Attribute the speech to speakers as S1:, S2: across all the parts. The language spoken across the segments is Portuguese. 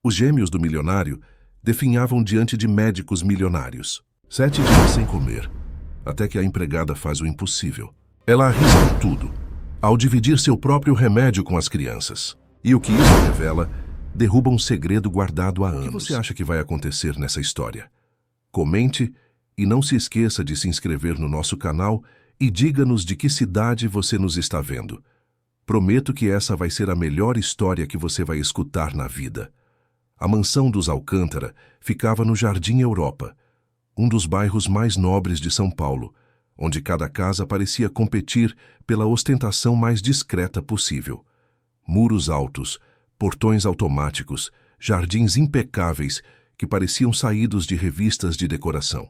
S1: Os gêmeos do milionário definhavam diante de médicos milionários. 7 dias sem comer, até que a empregada faz o impossível. Ela arrisca tudo, ao dividir seu próprio remédio com as crianças. E o que isso revela, derruba um segredo guardado há anos. O que você acha que vai acontecer nessa história? Comente e não se esqueça de se inscrever no nosso canal e diga-nos de que cidade você nos está vendo. Prometo que essa vai ser a melhor história que você vai escutar na vida. A mansão dos Alcântara ficava no Jardim Europa, um dos bairros mais nobres de São Paulo, onde cada casa parecia competir pela ostentação mais discreta possível. Muros altos, portões automáticos, jardins impecáveis que pareciam saídos de revistas de decoração.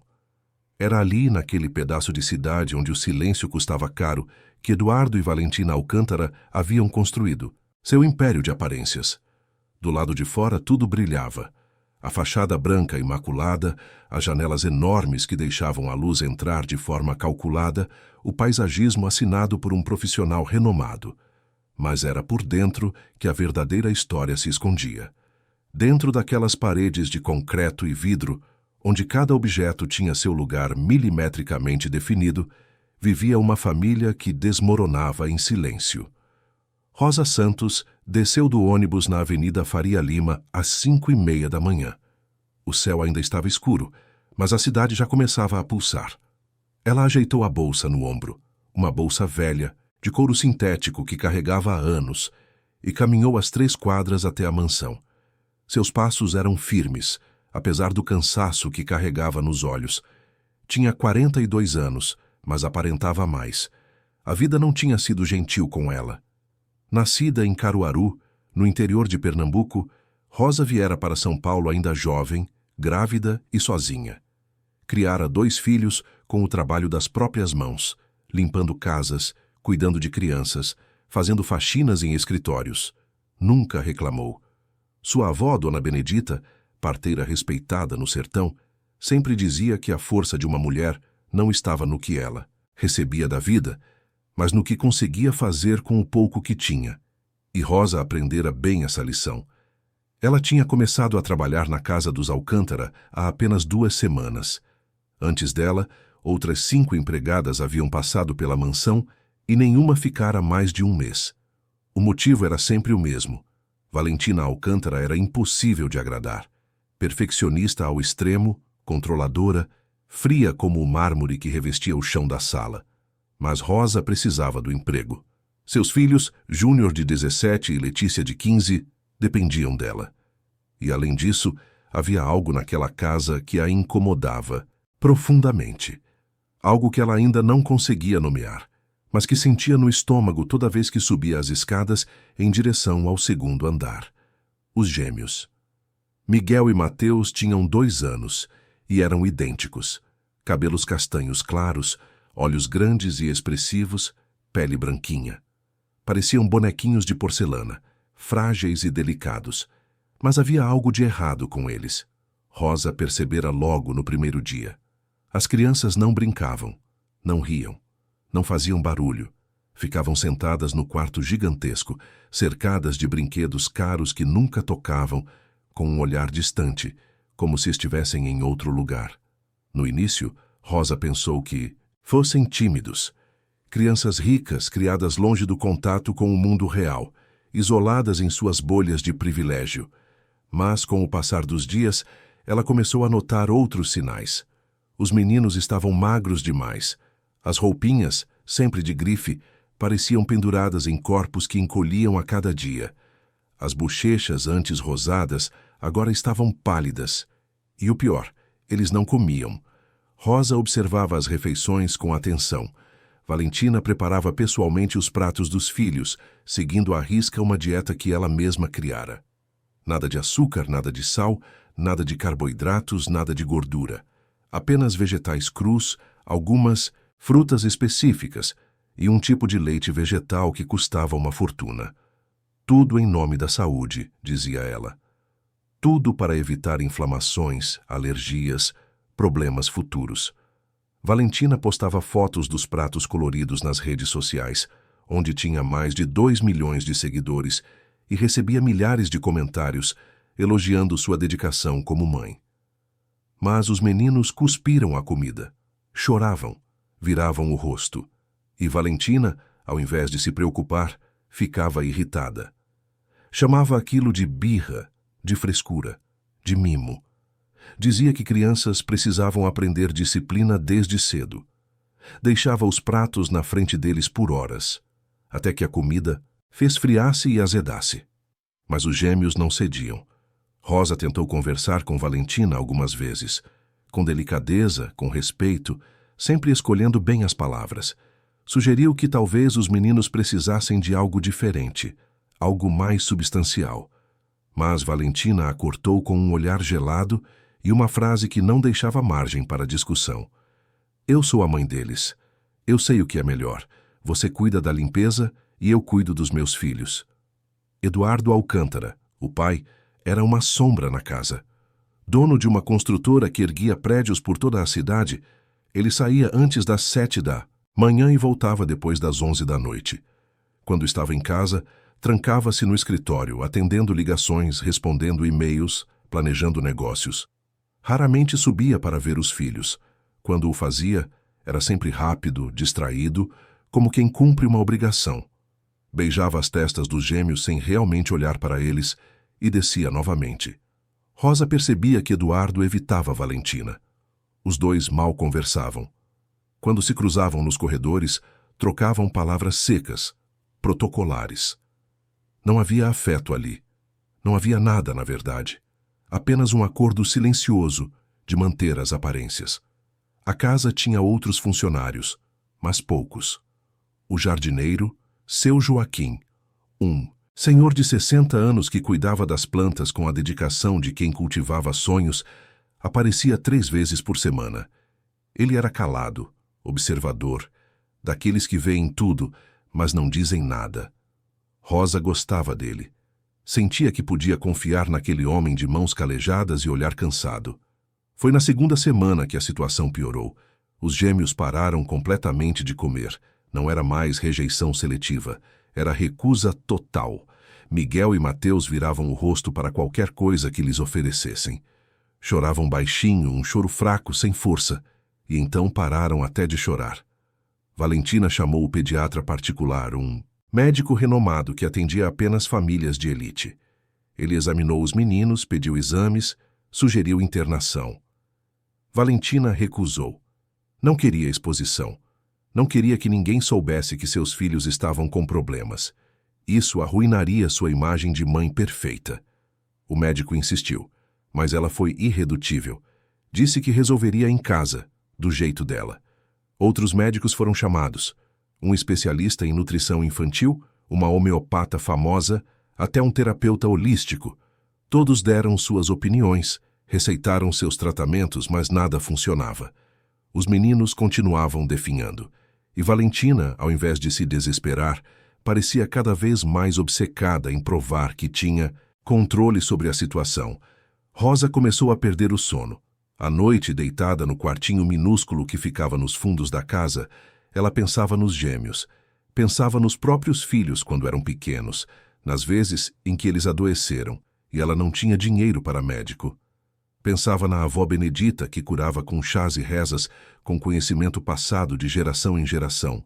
S1: Era ali, naquele pedaço de cidade onde o silêncio custava caro, que Eduardo e Valentina Alcântara haviam construído seu império de aparências. Do lado de fora tudo brilhava. A fachada branca imaculada, as janelas enormes que deixavam a luz entrar de forma calculada, o paisagismo assinado por um profissional renomado. Mas era por dentro que a verdadeira história se escondia. Dentro daquelas paredes de concreto e vidro, onde cada objeto tinha seu lugar milimetricamente definido, vivia uma família que desmoronava em silêncio. Rosa Santos desceu do ônibus na Avenida Faria Lima às 5h30 da manhã. O céu ainda estava escuro, mas a cidade já começava a pulsar. Ela ajeitou a bolsa no ombro, uma bolsa velha, de couro sintético que carregava há anos, e caminhou as 3 quadras até a mansão. Seus passos eram firmes, apesar do cansaço que carregava nos olhos. Tinha 42 anos, mas aparentava mais. A vida não tinha sido gentil com ela. Nascida em Caruaru, no interior de Pernambuco, Rosa viera para São Paulo ainda jovem, grávida e sozinha. Criara 2 filhos com o trabalho das próprias mãos, limpando casas, cuidando de crianças, fazendo faxinas em escritórios. Nunca reclamou. Sua avó, Dona Benedita, parteira respeitada no sertão, sempre dizia que a força de uma mulher não estava no que ela recebia da vida, mas no que conseguia fazer com o pouco que tinha. E Rosa aprendera bem essa lição. Ela tinha começado a trabalhar na casa dos Alcântara há apenas 2 semanas. Antes dela, outras 5 empregadas haviam passado pela mansão e nenhuma ficara mais de 1 mês. O motivo era sempre o mesmo. Valentina Alcântara era impossível de agradar. Perfeccionista ao extremo, controladora, fria como o mármore que revestia o chão da sala. Mas Rosa precisava do emprego. Seus filhos, Júnior de 17 e Letícia de 15, dependiam dela. E além disso, havia algo naquela casa que a incomodava profundamente. Algo que ela ainda não conseguia nomear, mas que sentia no estômago toda vez que subia as escadas em direção ao 2º andar. Os gêmeos. Miguel e Mateus tinham 2 anos e eram idênticos. Cabelos castanhos claros, olhos grandes e expressivos, pele branquinha. Pareciam bonequinhos de porcelana, frágeis e delicados. Mas havia algo de errado com eles. Rosa percebera logo no primeiro dia. As crianças não brincavam, não riam, não faziam barulho. Ficavam sentadas no quarto gigantesco, cercadas de brinquedos caros que nunca tocavam, com um olhar distante, como se estivessem em outro lugar. No início, Rosa pensou que fossem tímidos. Crianças ricas, criadas longe do contato com o mundo real, isoladas em suas bolhas de privilégio. Mas, com o passar dos dias, ela começou a notar outros sinais. Os meninos estavam magros demais. As roupinhas, sempre de grife, pareciam penduradas em corpos que encolhiam a cada dia. As bochechas, antes rosadas, agora estavam pálidas. E o pior, eles não comiam. Rosa observava as refeições com atenção. Valentina preparava pessoalmente os pratos dos filhos, seguindo à risca uma dieta que ela mesma criara. Nada de açúcar, nada de sal, nada de carboidratos, nada de gordura. Apenas vegetais crus, algumas frutas específicas e um tipo de leite vegetal que custava uma fortuna. Tudo em nome da saúde, dizia ela. Tudo para evitar inflamações, alergias, problemas futuros. Valentina postava fotos dos pratos coloridos nas redes sociais, onde tinha mais de 2 milhões de seguidores, e recebia milhares de comentários, elogiando sua dedicação como mãe. Mas os meninos cuspiram a comida, choravam, viravam o rosto, e Valentina, ao invés de se preocupar, ficava irritada. Chamava aquilo de birra, de frescura, de mimo. Dizia que crianças precisavam aprender disciplina desde cedo. Deixava os pratos na frente deles por horas, até que a comida esfriasse e azedasse. Mas os gêmeos não cediam. Rosa tentou conversar com Valentina algumas vezes, com delicadeza, com respeito, sempre escolhendo bem as palavras. Sugeriu que talvez os meninos precisassem de algo diferente, algo mais substancial. Mas Valentina a cortou com um olhar gelado e uma frase que não deixava margem para discussão. Eu sou a mãe deles. Eu sei o que é melhor. Você cuida da limpeza e eu cuido dos meus filhos. Eduardo Alcântara, o pai, era uma sombra na casa. Dono de uma construtora que erguia prédios por toda a cidade, ele saía antes das 7 da manhã e voltava depois das 11 da noite. Quando estava em casa, trancava-se no escritório, atendendo ligações, respondendo e-mails, planejando negócios. Raramente subia para ver os filhos. Quando o fazia, era sempre rápido, distraído, como quem cumpre uma obrigação. Beijava as testas dos gêmeos sem realmente olhar para eles e descia novamente. Rosa percebia que Eduardo evitava Valentina. Os dois mal conversavam. Quando se cruzavam nos corredores, trocavam palavras secas, protocolares. Não havia afeto ali. Não havia nada, na verdade. Apenas um acordo silencioso de manter as aparências. A casa tinha outros funcionários, mas poucos. O jardineiro, seu Joaquim, um senhor de 60 anos que cuidava das plantas com a dedicação de quem cultivava sonhos, aparecia 3 vezes por semana. Ele era calado, observador, daqueles que veem tudo, mas não dizem nada. Rosa gostava dele. Sentia que podia confiar naquele homem de mãos calejadas e olhar cansado. Foi na 2ª semana que a situação piorou. Os gêmeos pararam completamente de comer. Não era mais rejeição seletiva, era recusa total. Miguel e Mateus viravam o rosto para qualquer coisa que lhes oferecessem. Choravam baixinho, um choro fraco, sem força, e então pararam até de chorar. Valentina chamou o pediatra particular, um médico renomado que atendia apenas famílias de elite. Ele examinou os meninos, pediu exames, sugeriu internação. Valentina recusou. Não queria exposição. Não queria que ninguém soubesse que seus filhos estavam com problemas. Isso arruinaria sua imagem de mãe perfeita. O médico insistiu, mas ela foi irredutível. Disse que resolveria em casa, do jeito dela. Outros médicos foram chamados. Um especialista em nutrição infantil, uma homeopata famosa, até um terapeuta holístico. Todos deram suas opiniões, receitaram seus tratamentos, mas nada funcionava. Os meninos continuavam definhando. E Valentina, ao invés de se desesperar, parecia cada vez mais obcecada em provar que tinha controle sobre a situação. Rosa começou a perder o sono. À noite, deitada no quartinho minúsculo que ficava nos fundos da casa, ela pensava nos gêmeos. Pensava nos próprios filhos quando eram pequenos, nas vezes em que eles adoeceram, e ela não tinha dinheiro para médico. Pensava na avó Benedita, que curava com chás e rezas, com conhecimento passado de geração em geração.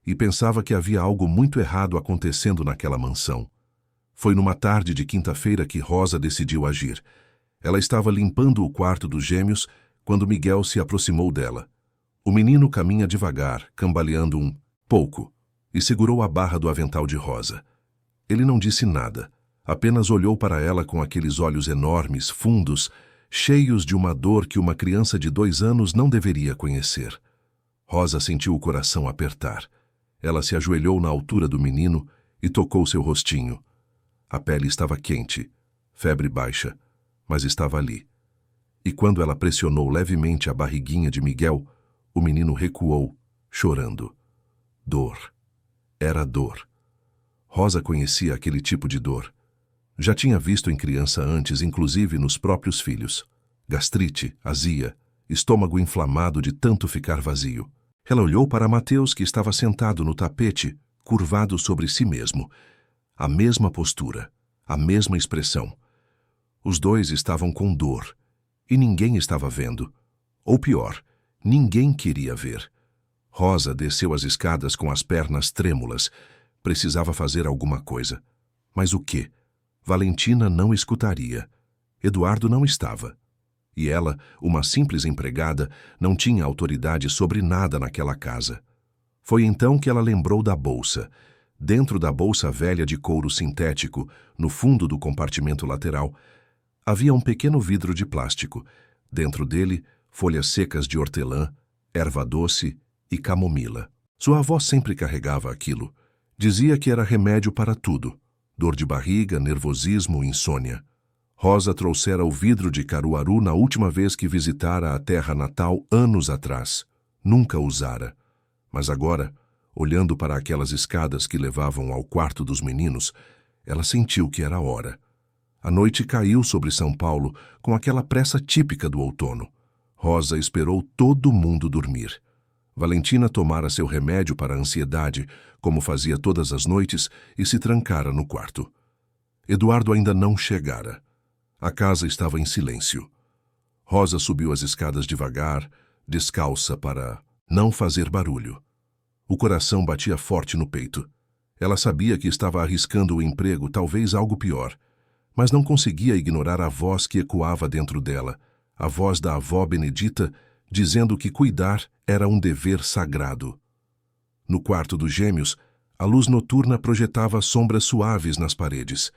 S1: E pensava que havia algo muito errado acontecendo naquela mansão. Foi numa tarde de quinta-feira que Rosa decidiu agir. Ela estava limpando o quarto dos gêmeos quando Miguel se aproximou dela. O menino caminha devagar, cambaleando um pouco, e segurou a barra do avental de Rosa. Ele não disse nada, apenas olhou para ela com aqueles olhos enormes, fundos, cheios de uma dor que uma criança de 2 anos não deveria conhecer. Rosa sentiu o coração apertar. Ela se ajoelhou na altura do menino e tocou seu rostinho. A pele estava quente, febre baixa, mas estava ali. E quando ela pressionou levemente a barriguinha de Miguel, o menino recuou, chorando. Dor. Era dor. Rosa conhecia aquele tipo de dor. Já tinha visto em criança antes, inclusive nos próprios filhos. Gastrite, azia, estômago inflamado de tanto ficar vazio. Ela olhou para Mateus, que estava sentado no tapete, curvado sobre si mesmo. A mesma postura, a mesma expressão. Os dois estavam com dor, e ninguém estava vendo. Ou pior, ninguém queria ver. Rosa desceu as escadas com as pernas trêmulas. Precisava fazer alguma coisa. Mas o quê? Valentina não escutaria. Eduardo não estava. E ela, uma simples empregada, não tinha autoridade sobre nada naquela casa. Foi então que ela lembrou da bolsa. Dentro da bolsa velha de couro sintético, no fundo do compartimento lateral, havia um pequeno vidro de plástico. Dentro dele, folhas secas de hortelã, erva doce e camomila. Sua avó sempre carregava aquilo. Dizia que era remédio para tudo: dor de barriga, nervosismo, insônia. Rosa trouxera o vidro de Caruaru na última vez que visitara a terra natal anos atrás. Nunca usara. Mas agora, olhando para aquelas escadas que levavam ao quarto dos meninos, ela sentiu que era hora. A noite caiu sobre São Paulo com aquela pressa típica do outono. Rosa esperou todo mundo dormir. Valentina tomara seu remédio para a ansiedade, como fazia todas as noites, e se trancara no quarto. Eduardo ainda não chegara. A casa estava em silêncio. Rosa subiu as escadas devagar, descalça para não fazer barulho. O coração batia forte no peito. Ela sabia que estava arriscando o emprego, talvez algo pior, mas não conseguia ignorar a voz que ecoava dentro dela, a voz da avó Benedita, dizendo que cuidar era um dever sagrado. No quarto dos gêmeos, a luz noturna projetava sombras suaves nas paredes.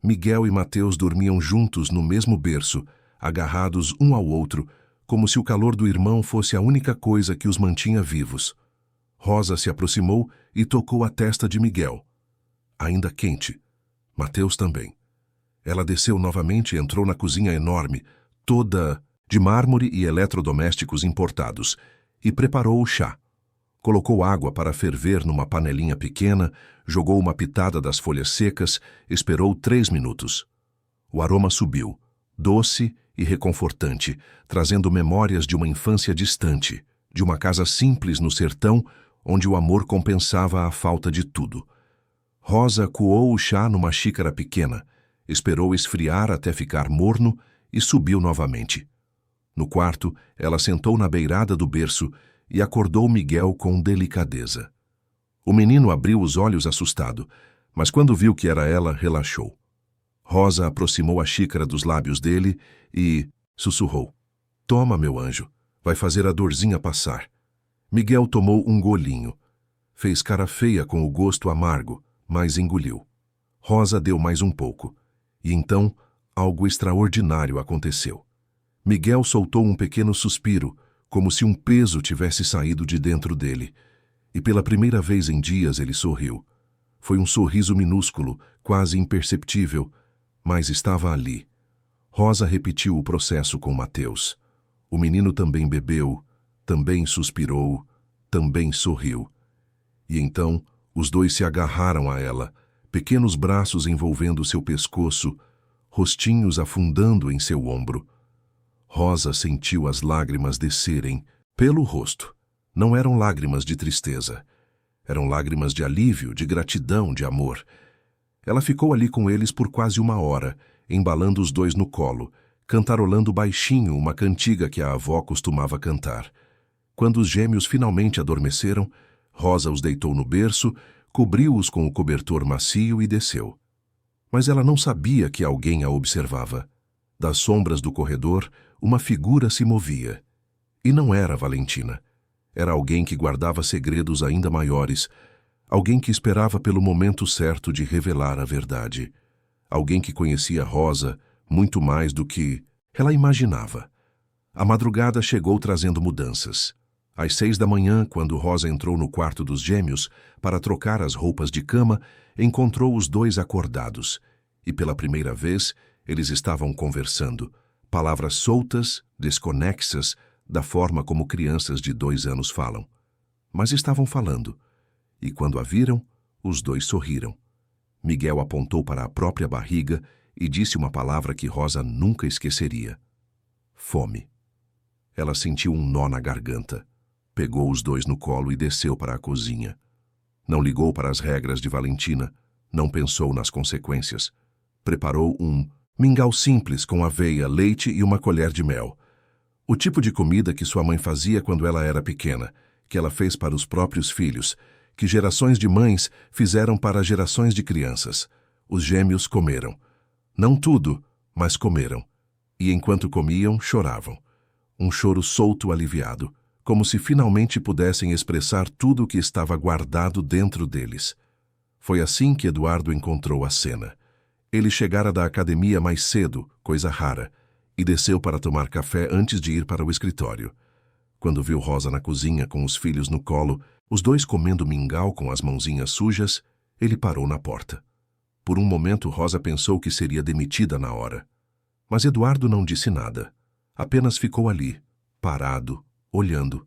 S1: Miguel e Mateus dormiam juntos no mesmo berço, agarrados um ao outro, como se o calor do irmão fosse a única coisa que os mantinha vivos. Rosa se aproximou e tocou a testa de Miguel. Ainda quente. Mateus também. Ela desceu novamente e entrou na cozinha enorme, toda de mármore e eletrodomésticos importados, e preparou o chá. Colocou água para ferver numa panelinha pequena, jogou uma pitada das folhas secas, esperou 3 minutos. O aroma subiu, doce e reconfortante, trazendo memórias de uma infância distante, de uma casa simples no sertão, onde o amor compensava a falta de tudo. Rosa coou o chá numa xícara pequena, esperou esfriar até ficar morno e subiu novamente. No quarto, ela sentou na beirada do berço e acordou Miguel com delicadeza. O menino abriu os olhos assustado, mas quando viu que era ela, relaxou. Rosa aproximou a xícara dos lábios dele e sussurrou: "Toma, meu anjo, vai fazer a dorzinha passar." Miguel tomou um golinho. Fez cara feia com o gosto amargo, mas engoliu. Rosa deu mais um pouco. E então, algo extraordinário aconteceu. Miguel soltou um pequeno suspiro, como se um peso tivesse saído de dentro dele. E pela primeira vez em dias ele sorriu. Foi um sorriso minúsculo, quase imperceptível, mas estava ali. Rosa repetiu o processo com Mateus. O menino também bebeu, também suspirou, também sorriu. E então os dois se agarraram a ela, pequenos braços envolvendo seu pescoço, rostinhos afundando em seu ombro. Rosa sentiu as lágrimas descerem pelo rosto. Não eram lágrimas de tristeza. Eram lágrimas de alívio, de gratidão, de amor. Ela ficou ali com eles por quase 1 hora, embalando os dois no colo, cantarolando baixinho uma cantiga que a avó costumava cantar. Quando os gêmeos finalmente adormeceram, Rosa os deitou no berço, cobriu-os com o cobertor macio e desceu. Mas ela não sabia que alguém a observava. Das sombras do corredor, uma figura se movia. E não era Valentina. Era alguém que guardava segredos ainda maiores, alguém que esperava pelo momento certo de revelar a verdade. Alguém que conhecia Rosa muito mais do que ela imaginava. A madrugada chegou trazendo mudanças. Às 6 da manhã, quando Rosa entrou no quarto dos gêmeos para trocar as roupas de cama, encontrou os dois acordados. E pela primeira vez, eles estavam conversando, palavras soltas, desconexas, da forma como crianças de 2 anos falam. Mas estavam falando. E quando a viram, os dois sorriram. Miguel apontou para a própria barriga e disse uma palavra que Rosa nunca esqueceria: fome. Ela sentiu um nó na garganta. Pegou os dois no colo e desceu para a cozinha. Não ligou para as regras de Valentina, não pensou nas consequências. Preparou um Mingau simples com aveia, leite e uma colher de mel. O tipo de comida que sua mãe fazia quando ela era pequena, que ela fez para os próprios filhos, que gerações de mães fizeram para gerações de crianças. Os gêmeos comeram. Não tudo, mas comeram. E enquanto comiam, choravam. Um choro solto aliviado, como se finalmente pudessem expressar tudo o que estava guardado dentro deles. Foi assim que Eduardo encontrou a cena. Ele chegara da academia mais cedo, coisa rara, e desceu para tomar café antes de ir para o escritório. Quando viu Rosa na cozinha com os filhos no colo, os dois comendo mingau com as mãozinhas sujas, ele parou na porta. Por um momento, Rosa pensou que seria demitida na hora. Mas Eduardo não disse nada. Apenas ficou ali, parado, olhando.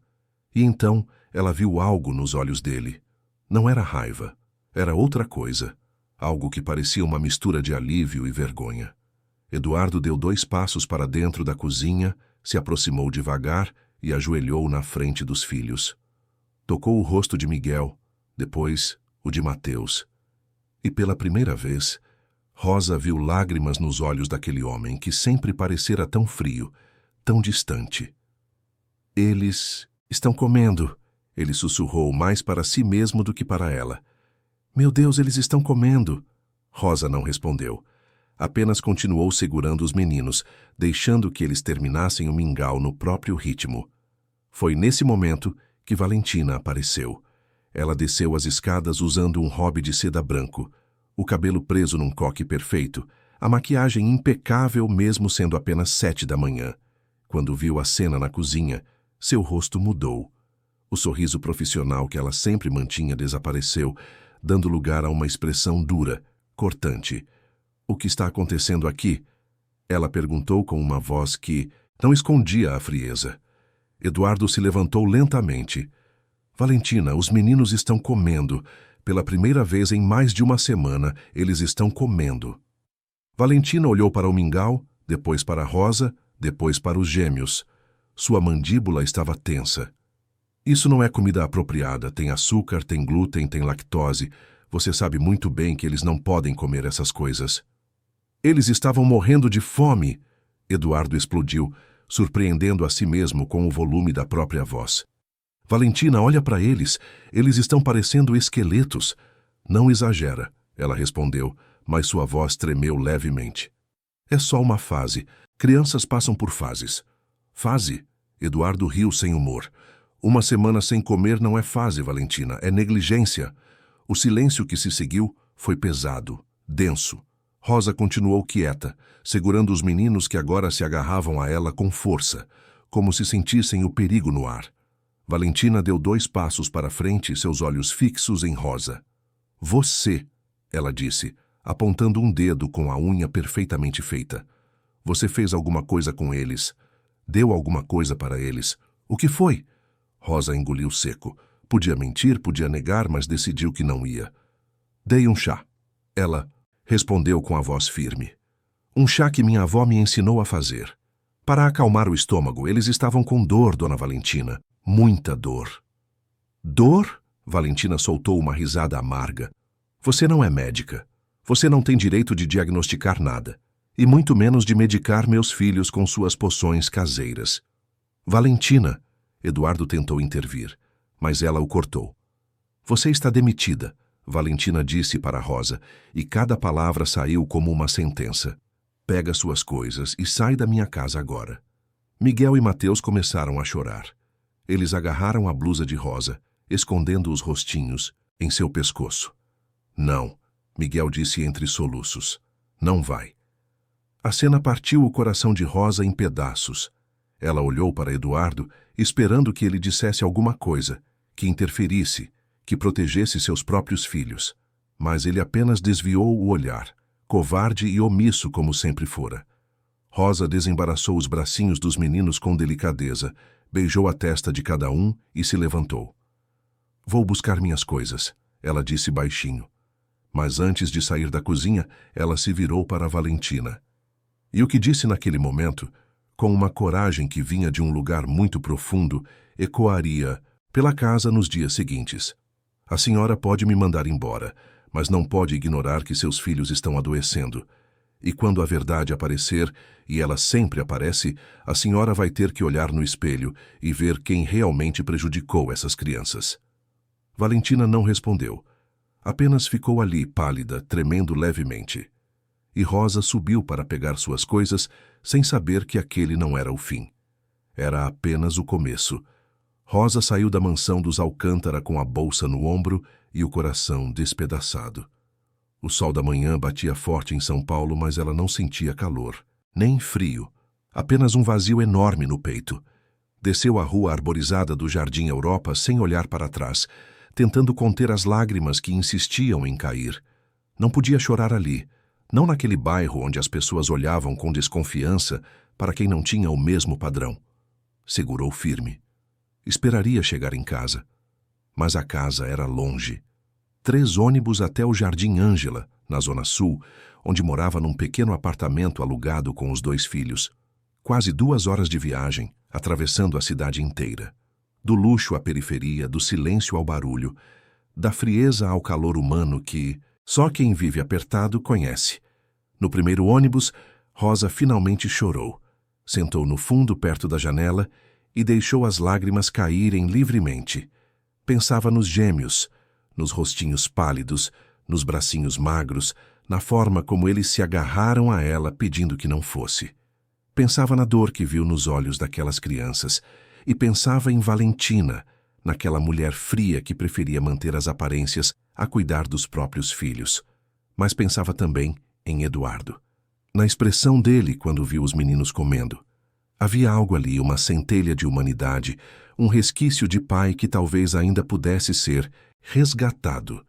S1: E então ela viu algo nos olhos dele. Não era raiva, era outra coisa. Algo que parecia uma mistura de alívio e vergonha. Eduardo deu 2 passos para dentro da cozinha, se aproximou devagar e ajoelhou na frente dos filhos. Tocou o rosto de Miguel, depois o de Mateus. E pela primeira vez, Rosa viu lágrimas nos olhos daquele homem que sempre parecera tão frio, tão distante. Eles estão comendo, ele sussurrou mais para si mesmo do que para ela. Meu Deus, eles estão comendo. Rosa não respondeu. Apenas continuou segurando os meninos, deixando que eles terminassem o mingau no próprio ritmo. Foi nesse momento que Valentina apareceu. Ela desceu as escadas usando um robe de seda branco, o cabelo preso num coque perfeito, a maquiagem impecável mesmo sendo apenas 7 da manhã. Quando viu a cena na cozinha, seu rosto mudou. O sorriso profissional que ela sempre mantinha desapareceu, dando lugar a uma expressão dura, cortante. O que está acontecendo aqui? Ela perguntou com uma voz que não escondia a frieza. Eduardo se levantou lentamente. Valentina, os meninos estão comendo. Pela primeira vez em mais de uma semana, eles estão comendo. Valentina olhou para o mingau, depois para Rosa, depois para os gêmeos. Sua mandíbula estava tensa. Isso não é comida apropriada, tem açúcar, tem glúten, tem lactose. Você sabe muito bem que eles não podem comer essas coisas. Eles estavam morrendo de fome. Eduardo explodiu, surpreendendo a si mesmo com o volume da própria voz. Valentina, olha para eles. Eles estão parecendo esqueletos. Não exagera, ela respondeu, mas sua voz tremeu levemente. É só uma fase. Crianças passam por fases. Fase? Eduardo riu sem humor. Uma semana sem comer não é fase, Valentina, é negligência. O silêncio que se seguiu foi pesado, denso. Rosa continuou quieta, segurando os meninos que agora se agarravam a ela com força, como se sentissem o perigo no ar. Valentina deu 2 passos para frente, seus olhos fixos em Rosa. Você, ela disse, apontando um dedo com a unha perfeitamente feita. Você fez alguma coisa com eles. Deu alguma coisa para eles. O que foi? Rosa engoliu seco. Podia mentir, podia negar, mas decidiu que não ia. Dei um chá. Ela respondeu com a voz firme. Um chá que minha avó me ensinou a fazer. Para acalmar o estômago, eles estavam com dor, dona Valentina. Muita dor. Dor? Valentina soltou uma risada amarga. Você não é médica. Você não tem direito de diagnosticar nada. E muito menos de medicar meus filhos com suas poções caseiras. Valentina, Eduardo tentou intervir, mas ela o cortou. Você está demitida, Valentina disse para Rosa, e cada palavra saiu como uma sentença. Pega suas coisas e sai da minha casa agora. Miguel e Mateus começaram a chorar. Eles agarraram a blusa de Rosa, escondendo os rostinhos em seu pescoço. Não, Miguel disse entre soluços. Não vai. A cena partiu o coração de Rosa em pedaços. Ela olhou para Eduardo, esperando que ele dissesse alguma coisa, que interferisse, que protegesse seus próprios filhos. Mas ele apenas desviou o olhar, covarde e omisso como sempre fora. Rosa desembaraçou os bracinhos dos meninos com delicadeza, beijou a testa de cada um e se levantou. Vou buscar minhas coisas, ela disse baixinho. Mas antes de sair da cozinha, ela se virou para Valentina. E o que disse naquele momento, com uma coragem que vinha de um lugar muito profundo, ecoaria pela casa nos dias seguintes. A senhora pode me mandar embora, mas não pode ignorar que seus filhos estão adoecendo. E quando a verdade aparecer, e ela sempre aparece, a senhora vai ter que olhar no espelho e ver quem realmente prejudicou essas crianças. Valentina não respondeu. Apenas ficou ali, pálida, tremendo levemente. E Rosa subiu para pegar suas coisas, sem saber que aquele não era o fim. Era apenas o começo. Rosa saiu da mansão dos Alcântara com a bolsa no ombro e o coração despedaçado. O sol da manhã batia forte em São Paulo, mas ela não sentia calor, nem frio, apenas um vazio enorme no peito. Desceu a rua arborizada do Jardim Europa sem olhar para trás, tentando conter as lágrimas que insistiam em cair. Não podia chorar ali, não naquele bairro onde as pessoas olhavam com desconfiança para quem não tinha o mesmo padrão. Segurou firme. Esperaria chegar em casa. Mas a casa era longe. 3 ônibus até o Jardim Ângela, na Zona Sul, onde morava num pequeno apartamento alugado com os 2 filhos. Quase 2 horas de viagem, atravessando a cidade inteira. Do luxo à periferia, do silêncio ao barulho, da frieza ao calor humano que só quem vive apertado conhece. No primeiro ônibus, Rosa finalmente chorou. Sentou no fundo perto da janela e deixou as lágrimas caírem livremente. Pensava nos gêmeos, nos rostinhos pálidos, nos bracinhos magros, na forma como eles se agarraram a ela pedindo que não fosse. Pensava na dor que viu nos olhos daquelas crianças e pensava em Valentina, naquela mulher fria que preferia manter as aparências a cuidar dos próprios filhos. Mas pensava também em Eduardo. Na expressão dele quando viu os meninos comendo. Havia algo ali, uma centelha de humanidade, um resquício de pai que talvez ainda pudesse ser resgatado.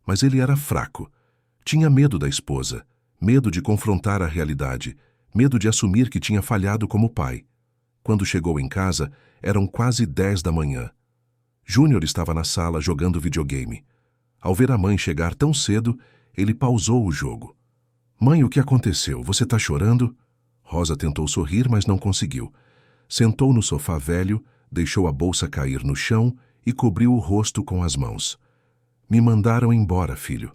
S1: Mas ele era fraco. Tinha medo da esposa, medo de confrontar a realidade, medo de assumir que tinha falhado como pai. Quando chegou em casa, eram quase 10 da manhã. Júnior estava na sala jogando videogame. Ao ver a mãe chegar tão cedo, ele pausou o jogo. "Mãe, o que aconteceu? Você está chorando?" Rosa tentou sorrir, mas não conseguiu. Sentou no sofá velho, deixou a bolsa cair no chão e cobriu o rosto com as mãos. "Me mandaram embora, filho."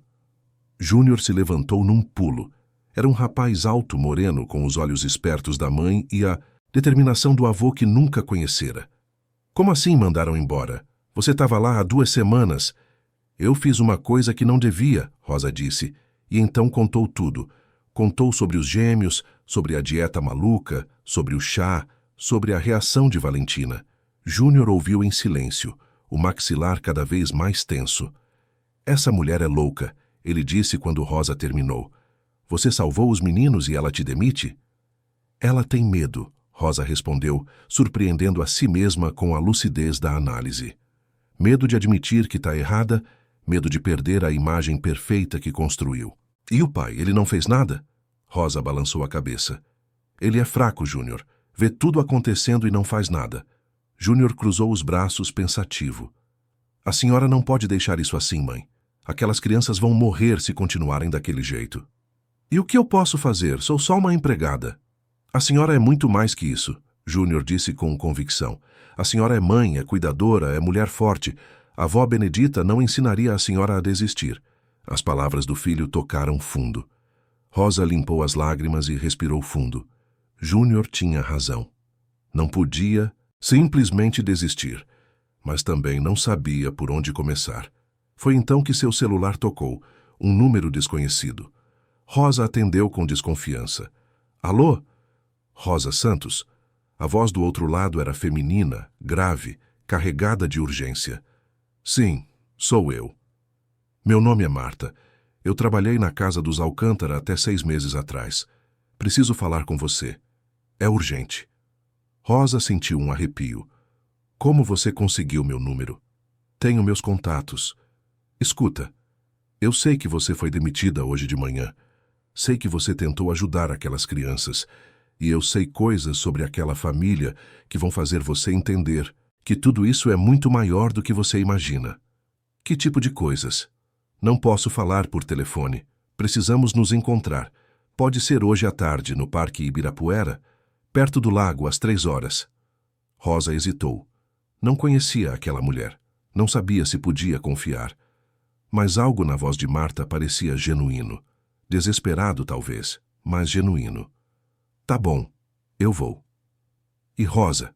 S1: Júnior se levantou num pulo. Era um rapaz alto, moreno, com os olhos espertos da mãe e a determinação do avô que nunca conhecera. "Como assim mandaram embora? Você estava lá há 2 semanas." "Eu fiz uma coisa que não devia," Rosa disse, e então contou tudo. Contou sobre os gêmeos, sobre a dieta maluca, sobre o chá, sobre a reação de Valentina. Júnior ouviu em silêncio, o maxilar cada vez mais tenso. "Essa mulher é louca," ele disse quando Rosa terminou. "Você salvou os meninos e ela te demite?" "Ela tem medo," Rosa respondeu, surpreendendo a si mesma com a lucidez da análise. Medo de admitir que está errada, medo de perder a imagem perfeita que construiu. "E o pai, ele não fez nada?" Rosa balançou a cabeça. "Ele é fraco, Júnior. Vê tudo acontecendo e não faz nada." Júnior cruzou os braços pensativo. "A senhora não pode deixar isso assim, mãe. Aquelas crianças vão morrer se continuarem daquele jeito." "E o que eu posso fazer? Sou só uma empregada." "A senhora é muito mais que isso," Júnior disse com convicção. "A senhora é mãe, é cuidadora, é mulher forte. A avó Benedita não ensinaria a senhora a desistir." As palavras do filho tocaram fundo. Rosa limpou as lágrimas e respirou fundo. Júnior tinha razão. Não podia simplesmente desistir, mas também não sabia por onde começar. Foi então que seu celular tocou, um número desconhecido. Rosa atendeu com desconfiança. "Alô?" "Rosa Santos?" A voz do outro lado era feminina, grave, carregada de urgência. "Sim, sou eu." "Meu nome é Marta. Eu trabalhei na casa dos Alcântara até 6 meses atrás. Preciso falar com você. É urgente." Rosa sentiu um arrepio. "Como você conseguiu meu número?" "Tenho meus contatos." "Escuta, eu sei que você foi demitida hoje de manhã. Sei que você tentou ajudar aquelas crianças. E eu sei coisas sobre aquela família que vão fazer você entender que tudo isso é muito maior do que você imagina." "Que tipo de coisas?" "Não posso falar por telefone. Precisamos nos encontrar. Pode ser hoje à tarde, no Parque Ibirapuera, perto do lago, às 3 horas. Rosa hesitou. Não conhecia aquela mulher. Não sabia se podia confiar. Mas algo na voz de Marta parecia genuíno. Desesperado, talvez, mas genuíno. Tá bom, eu vou. E Rosa,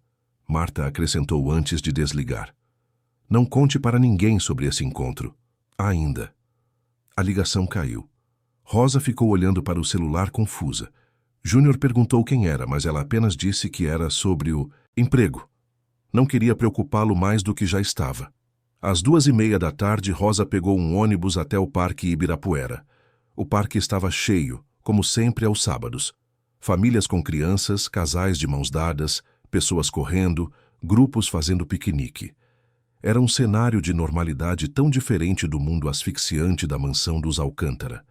S1: Marta acrescentou antes de desligar. Não conte para ninguém sobre esse encontro. Ainda. A ligação caiu. Rosa ficou olhando para o celular confusa. Júnior perguntou quem era, mas ela apenas disse que era sobre o emprego. Não queria preocupá-lo mais do que já estava. Às 2:30 da tarde, Rosa pegou um ônibus até o Parque Ibirapuera. O parque estava cheio, como sempre aos sábados. Famílias com crianças, casais de mãos dadas, pessoas correndo, grupos fazendo piquenique. Era um cenário de normalidade tão diferente do mundo asfixiante da mansão dos Alcântara.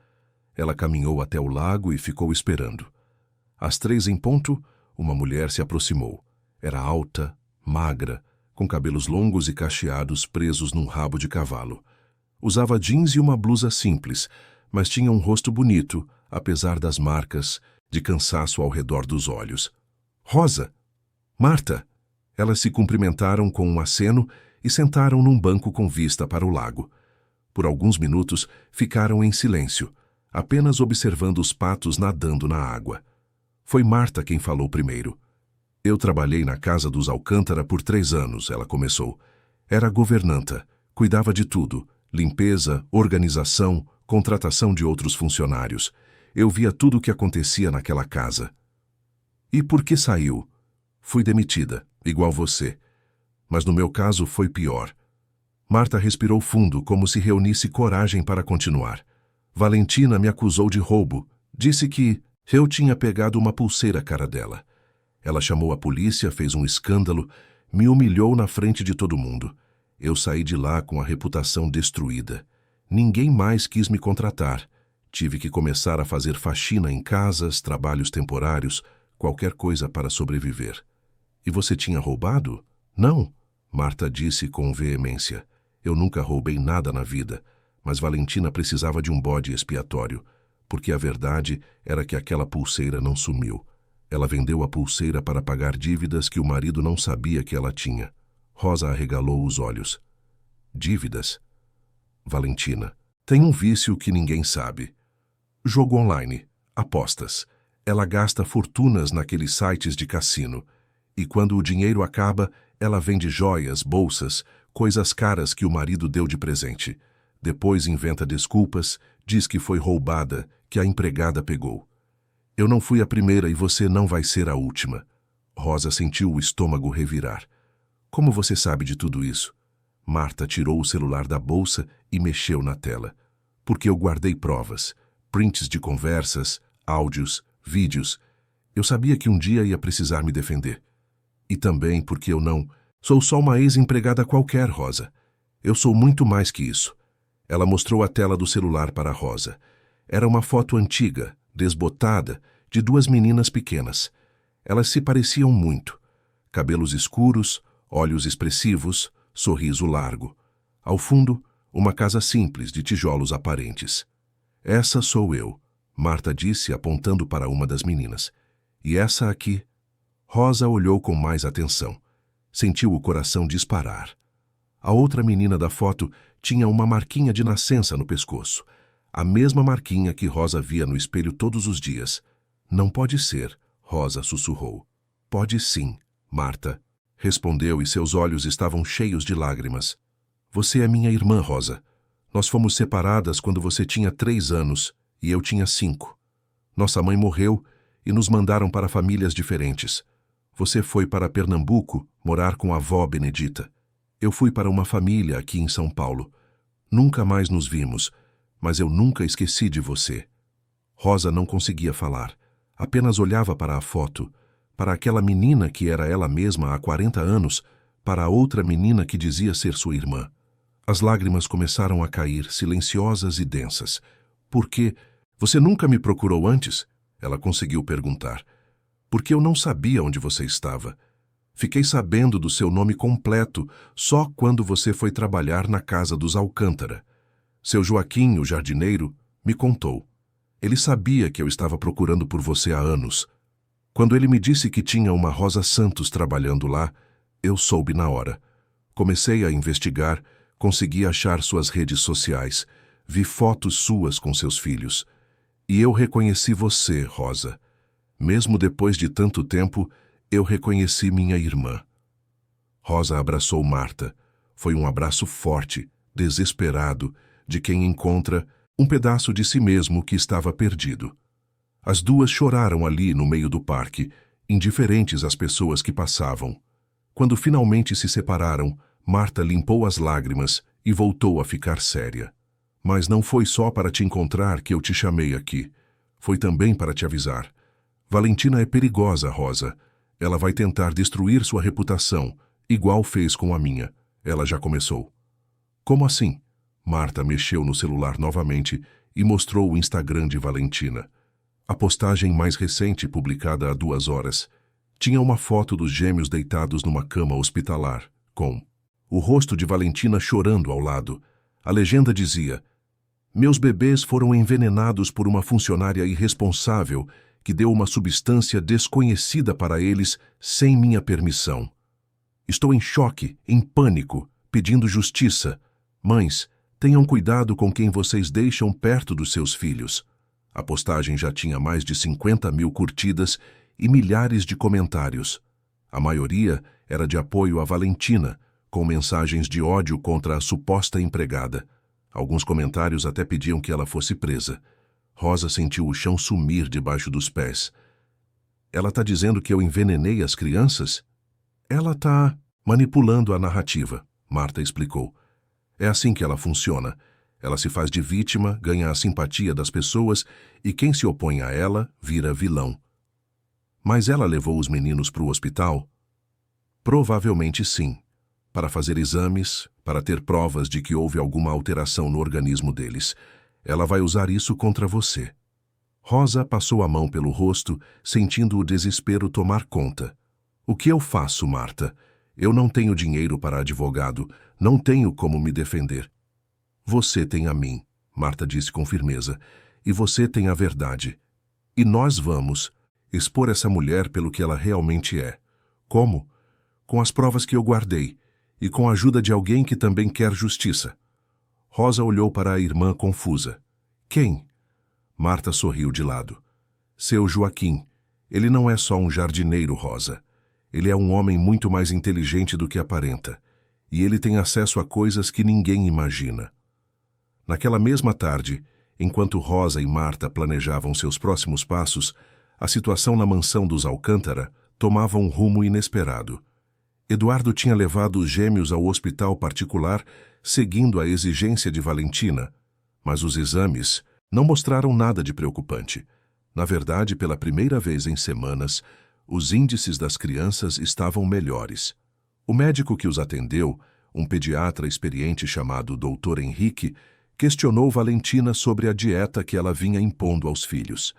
S1: Ela caminhou até o lago e ficou esperando. Às 3 em ponto, uma mulher se aproximou. Era alta, magra, com cabelos longos e cacheados presos num rabo de cavalo. Usava jeans e uma blusa simples, mas tinha um rosto bonito, apesar das marcas de cansaço ao redor dos olhos. Rosa! Marta! Elas se cumprimentaram com um aceno e sentaram num banco com vista para o lago. Por alguns minutos ficaram em silêncio, apenas observando os patos nadando na água. Foi Marta quem falou primeiro. Eu trabalhei na casa dos Alcântara por 3 anos, ela começou. Era governanta, cuidava de tudo, limpeza, organização, contratação de outros funcionários. Eu via tudo o que acontecia naquela casa. E por que saiu? Fui demitida, igual você. Mas no meu caso foi pior. Marta respirou fundo, como se reunisse coragem para continuar. Valentina me acusou de roubo. Disse que eu tinha pegado uma pulseira cara dela. Ela chamou a polícia, fez um escândalo, me humilhou na frente de todo mundo. Eu saí de lá com a reputação destruída. Ninguém mais quis me contratar. Tive que começar a fazer faxina em casas, trabalhos temporários, qualquer coisa para sobreviver. E você tinha roubado? Não, Marta disse com veemência. Eu nunca roubei nada na vida, mas Valentina precisava de um bode expiatório, porque a verdade era que aquela pulseira não sumiu. Ela vendeu a pulseira para pagar dívidas que o marido não sabia que ela tinha. Rosa arregalou os olhos. Dívidas? Valentina. Tem um vício que ninguém sabe. Jogo online. Apostas. Ela gasta fortunas naqueles sites de cassino. E quando o dinheiro acaba, ela vende joias, bolsas, coisas caras que o marido deu de presente. Depois inventa desculpas, diz que foi roubada, que a empregada pegou. Eu não fui a primeira e você não vai ser a última. Rosa sentiu o estômago revirar. Como você sabe de tudo isso? Marta tirou o celular da bolsa e mexeu na tela. Porque eu guardei provas, prints de conversas, áudios, vídeos. Eu sabia que um dia ia precisar me defender. E também porque eu não sou só uma ex-empregada qualquer, Rosa. Eu sou muito mais que isso. Ela mostrou a tela do celular para Rosa. Era uma foto antiga, desbotada, de 2 meninas pequenas. Elas se pareciam muito. Cabelos escuros, olhos expressivos, sorriso largo. Ao fundo, uma casa simples de tijolos aparentes. Essa sou eu, Marta disse apontando para uma das meninas. E essa aqui? Rosa olhou com mais atenção. Sentiu o coração disparar. A outra menina da foto tinha uma marquinha de nascença no pescoço. A mesma marquinha que Rosa via no espelho todos os dias. Não pode ser, Rosa sussurrou. Pode sim, Marta, respondeu e seus olhos estavam cheios de lágrimas. Você é minha irmã, Rosa. Nós fomos separadas quando você tinha 3 anos e eu tinha 5. Nossa mãe morreu e nos mandaram para famílias diferentes. Você foi para Pernambuco morar com a avó Benedita. Eu fui para uma família aqui em São Paulo. Nunca mais nos vimos, mas eu nunca esqueci de você. Rosa não conseguia falar. Apenas olhava para a foto, para aquela menina que era ela mesma há 40 anos, para a outra menina que dizia ser sua irmã. As lágrimas começaram a cair, silenciosas e densas. Por quê? Você nunca me procurou antes? Ela conseguiu perguntar. Porque eu não sabia onde você estava. Fiquei sabendo do seu nome completo só quando você foi trabalhar na casa dos Alcântara. Seu Joaquim, o jardineiro, me contou. Ele sabia que eu estava procurando por você há anos. Quando ele me disse que tinha uma Rosa Santos trabalhando lá, eu soube na hora. Comecei a investigar, consegui achar suas redes sociais, vi fotos suas com seus filhos. E eu reconheci você, Rosa. Mesmo depois de tanto tempo, eu reconheci minha irmã. Rosa abraçou Marta. Foi um abraço forte, desesperado, de quem encontra um pedaço de si mesmo que estava perdido. As duas choraram ali no meio do parque, indiferentes às pessoas que passavam. Quando finalmente se separaram, Marta limpou as lágrimas e voltou a ficar séria. Mas não foi só para te encontrar que eu te chamei aqui. Foi também para te avisar. Valentina é perigosa, Rosa. Ela vai tentar destruir sua reputação, igual fez com a minha. Ela já começou. Como assim? Marta mexeu no celular novamente e mostrou o Instagram de Valentina. A postagem mais recente, publicada há 2 horas, tinha uma foto dos gêmeos deitados numa cama hospitalar, com o rosto de Valentina chorando ao lado. A legenda dizia: "Meus bebês foram envenenados por uma funcionária irresponsável que deu uma substância desconhecida para eles sem minha permissão. Estou em choque, em pânico, pedindo justiça. Mães, tenham cuidado com quem vocês deixam perto dos seus filhos." A postagem já tinha mais de 50.000 curtidas e milhares de comentários. A maioria era de apoio a Valentina, com mensagens de ódio contra a suposta empregada. Alguns comentários até pediam que ela fosse presa. Rosa sentiu o chão sumir debaixo dos pés. Ela está dizendo que eu envenenei as crianças? Ela está manipulando a narrativa, Marta explicou. É assim que ela funciona. Ela se faz de vítima, ganha a simpatia das pessoas e quem se opõe a ela vira vilão. Mas ela levou os meninos para o hospital? Provavelmente sim. Para fazer exames, para ter provas de que houve alguma alteração no organismo deles. Ela vai usar isso contra você. Rosa passou a mão pelo rosto, sentindo o desespero tomar conta. O que eu faço, Marta? Eu não tenho dinheiro para advogado, não tenho como me defender. Você tem a mim, Marta disse com firmeza, e você tem a verdade. E nós vamos expor essa mulher pelo que ela realmente é. Como? Com as provas que eu guardei, e com a ajuda de alguém que também quer justiça. Rosa olhou para a irmã confusa. Quem? Marta sorriu de lado. Seu Joaquim. Ele não é só um jardineiro, Rosa. Ele é um homem muito mais inteligente do que aparenta. E ele tem acesso a coisas que ninguém imagina. Naquela mesma tarde, enquanto Rosa e Marta planejavam seus próximos passos, a situação na mansão dos Alcântara tomava um rumo inesperado. Eduardo tinha levado os gêmeos ao hospital particular, seguindo a exigência de Valentina, mas os exames não mostraram nada de preocupante. Na verdade, pela primeira vez em semanas, os índices das crianças estavam melhores. O médico que os atendeu, um pediatra experiente chamado Dr. Henrique, questionou Valentina sobre a dieta que ela vinha impondo aos filhos.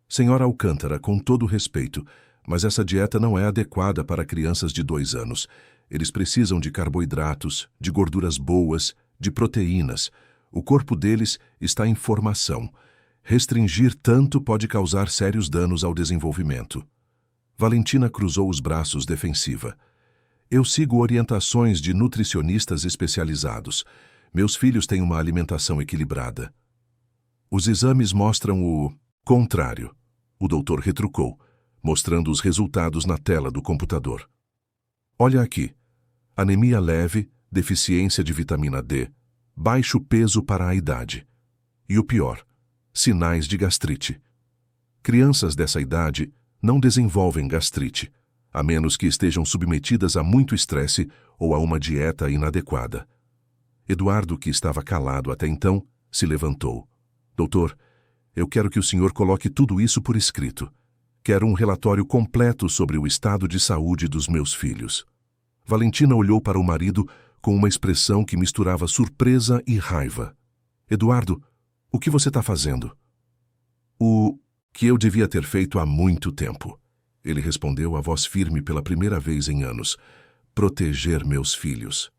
S1: Senhora Alcântara, com todo respeito, mas essa dieta não é adequada para crianças de 2 anos. Eles precisam de carboidratos, de gorduras boas, de proteínas. O corpo deles está em formação. Restringir tanto pode causar sérios danos ao desenvolvimento. Valentina cruzou os braços defensiva. Eu sigo orientações de nutricionistas especializados. Meus filhos têm uma alimentação equilibrada. Os exames mostram o contrário. O doutor retrucou, mostrando os resultados na tela do computador. Olha aqui. Anemia leve, deficiência de vitamina D, baixo peso para a idade. E o pior, sinais de gastrite. Crianças dessa idade não desenvolvem gastrite, a menos que estejam submetidas a muito estresse ou a uma dieta inadequada. Eduardo, que estava calado até então, se levantou. Doutor, eu quero que o senhor coloque tudo isso por escrito. Quero um relatório completo sobre o estado de saúde dos meus filhos. Valentina olhou para o marido com uma expressão que misturava surpresa e raiva. Eduardo, o que você está fazendo? O que eu devia ter feito há muito tempo. Ele respondeu, a voz firme pela primeira vez em anos. Proteger meus filhos.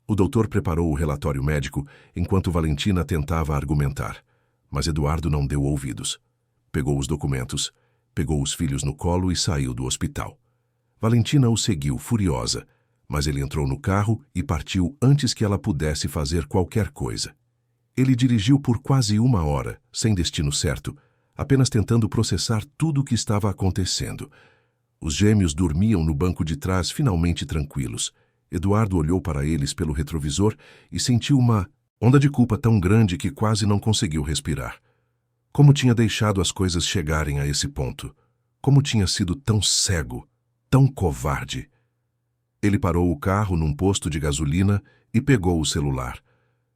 S1: O doutor preparou o relatório médico enquanto Valentina tentava argumentar. Mas Eduardo não deu ouvidos. Pegou os documentos, pegou os filhos no colo e saiu do hospital. Valentina o seguiu, furiosa, mas ele entrou no carro e partiu antes que ela pudesse fazer qualquer coisa. Ele dirigiu por quase 1 hora, sem destino certo, apenas tentando processar tudo o que estava acontecendo. Os gêmeos dormiam no banco de trás, finalmente tranquilos. Eduardo olhou para eles pelo retrovisor e sentiu uma onda de culpa tão grande que quase não conseguiu respirar. Como tinha deixado as coisas chegarem a esse ponto? Como tinha sido tão cego, tão covarde? Ele parou o carro num posto de gasolina e pegou o celular.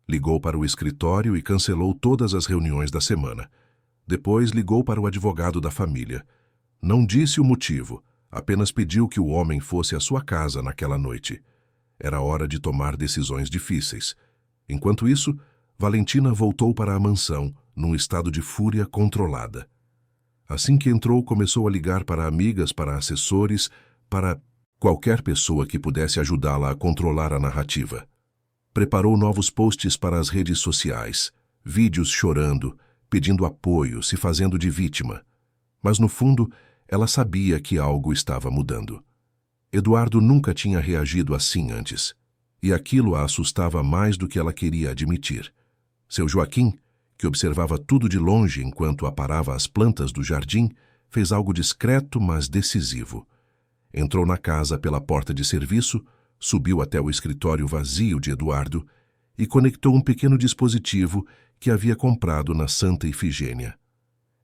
S1: Ligou para o escritório e cancelou todas as reuniões da semana. Depois ligou para o advogado da família. Não disse o motivo, apenas pediu que o homem fosse à sua casa naquela noite. Era hora de tomar decisões difíceis. Enquanto isso, Valentina voltou para a mansão, num estado de fúria controlada. Assim que entrou, começou a ligar para amigas, para assessores, para qualquer pessoa que pudesse ajudá-la a controlar a narrativa. Preparou novos posts para as redes sociais, vídeos chorando, pedindo apoio, se fazendo de vítima. Mas no fundo, ela sabia que algo estava mudando. Eduardo nunca tinha reagido assim antes, e aquilo a assustava mais do que ela queria admitir. Seu Joaquim, que observava tudo de longe enquanto aparava as plantas do jardim, fez algo discreto, mas decisivo. Entrou na casa pela porta de serviço, subiu até o escritório vazio de Eduardo e conectou um pequeno dispositivo que havia comprado na Santa Ifigênia.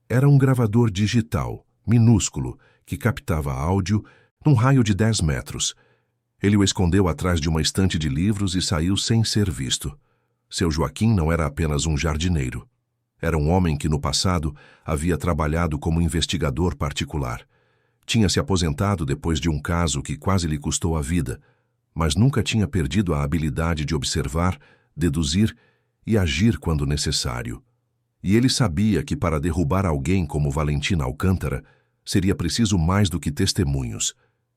S1: Era um gravador digital, minúsculo, que captava áudio num raio de 10 metros. Ele o escondeu atrás de uma estante de livros e saiu sem ser visto. Seu Joaquim não era apenas um jardineiro. Era um homem que, no passado, havia trabalhado como investigador particular. Tinha se aposentado depois de um caso que quase lhe custou a vida, mas nunca tinha perdido a habilidade de observar, deduzir e agir quando necessário. E ele sabia que para derrubar alguém como Valentina Alcântara, seria preciso mais do que testemunhos.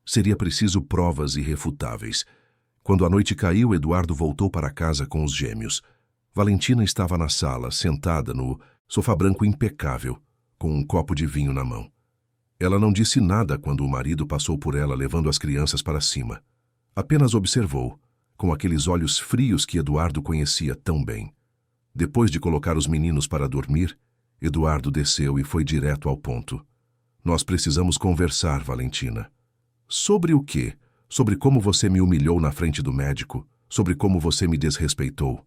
S1: Seria preciso provas irrefutáveis. Quando a noite caiu, Eduardo voltou para casa com os gêmeos. Valentina estava na sala, sentada no sofá branco impecável, com um copo de vinho na mão. Ela não disse nada quando o marido passou por ela levando as crianças para cima. Apenas observou, com aqueles olhos frios que Eduardo conhecia tão bem. Depois de colocar os meninos para dormir, Eduardo desceu e foi direto ao ponto. Nós precisamos conversar, Valentina. Sobre o quê? Sobre como você me humilhou na frente do médico? Sobre como você me desrespeitou?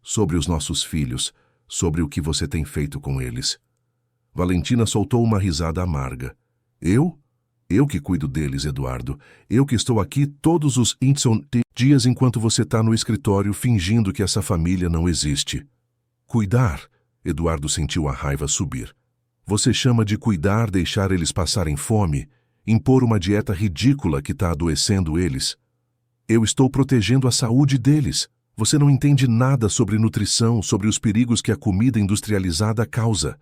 S1: Sobre os nossos filhos, sobre o que você tem feito com eles. Valentina soltou uma risada amarga. Eu? Eu que cuido deles, Eduardo. Eu que estou aqui todos os dias enquanto você está no escritório fingindo que essa família não existe. Cuidar? Eduardo sentiu a raiva subir. Você chama de cuidar deixar eles passarem fome? Impor uma dieta ridícula que está adoecendo eles? Eu estou protegendo a saúde deles. Você não entende nada sobre nutrição, sobre os perigos que a comida industrializada causa.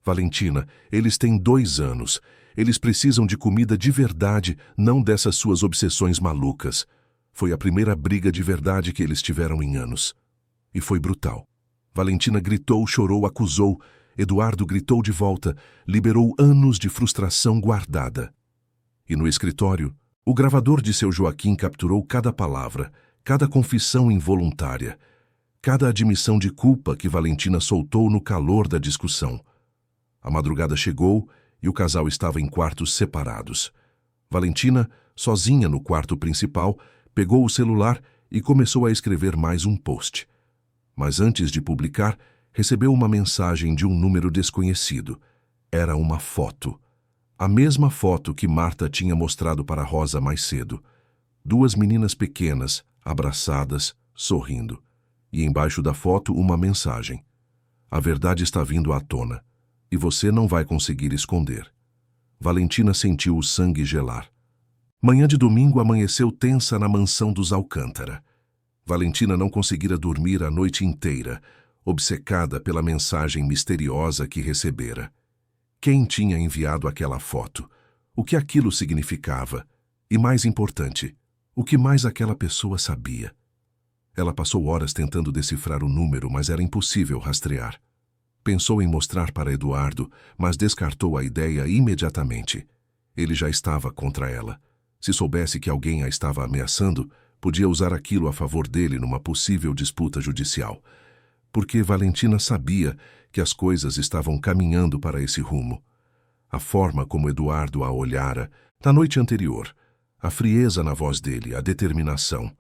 S1: Valentina, eles têm 2 anos. Eles precisam de comida de verdade, não dessas suas obsessões malucas. Foi a primeira briga de verdade que eles tiveram em anos. E foi brutal. Valentina gritou, chorou, acusou. Eduardo gritou de volta, liberou anos de frustração guardada. E no escritório, o gravador de seu Joaquim capturou cada palavra, cada confissão involuntária, cada admissão de culpa que Valentina soltou no calor da discussão. A madrugada chegou e o casal estava em quartos separados. Valentina, sozinha no quarto principal, pegou o celular e começou a escrever mais um post. Mas antes de publicar, recebeu uma mensagem de um número desconhecido. Era uma foto. A mesma foto que Marta tinha mostrado para Rosa mais cedo. 2 meninas pequenas, abraçadas, sorrindo. E embaixo da foto uma mensagem. A verdade está vindo à tona, e você não vai conseguir esconder. Valentina sentiu o sangue gelar. Manhã de domingo amanheceu tensa na mansão dos Alcântara. Valentina não conseguira dormir a noite inteira, obcecada pela mensagem misteriosa que recebera. Quem tinha enviado aquela foto? O que aquilo significava? E mais importante, o que mais aquela pessoa sabia? Ela passou horas tentando decifrar o número, mas era impossível rastrear. Pensou em mostrar para Eduardo, mas descartou a ideia imediatamente. Ele já estava contra ela. Se soubesse que alguém a estava ameaçando, podia usar aquilo a favor dele numa possível disputa judicial. porque Valentina sabia que as coisas estavam caminhando para esse rumo. A forma como Eduardo a olhara na noite anterior, a frieza na voz dele, a determinação.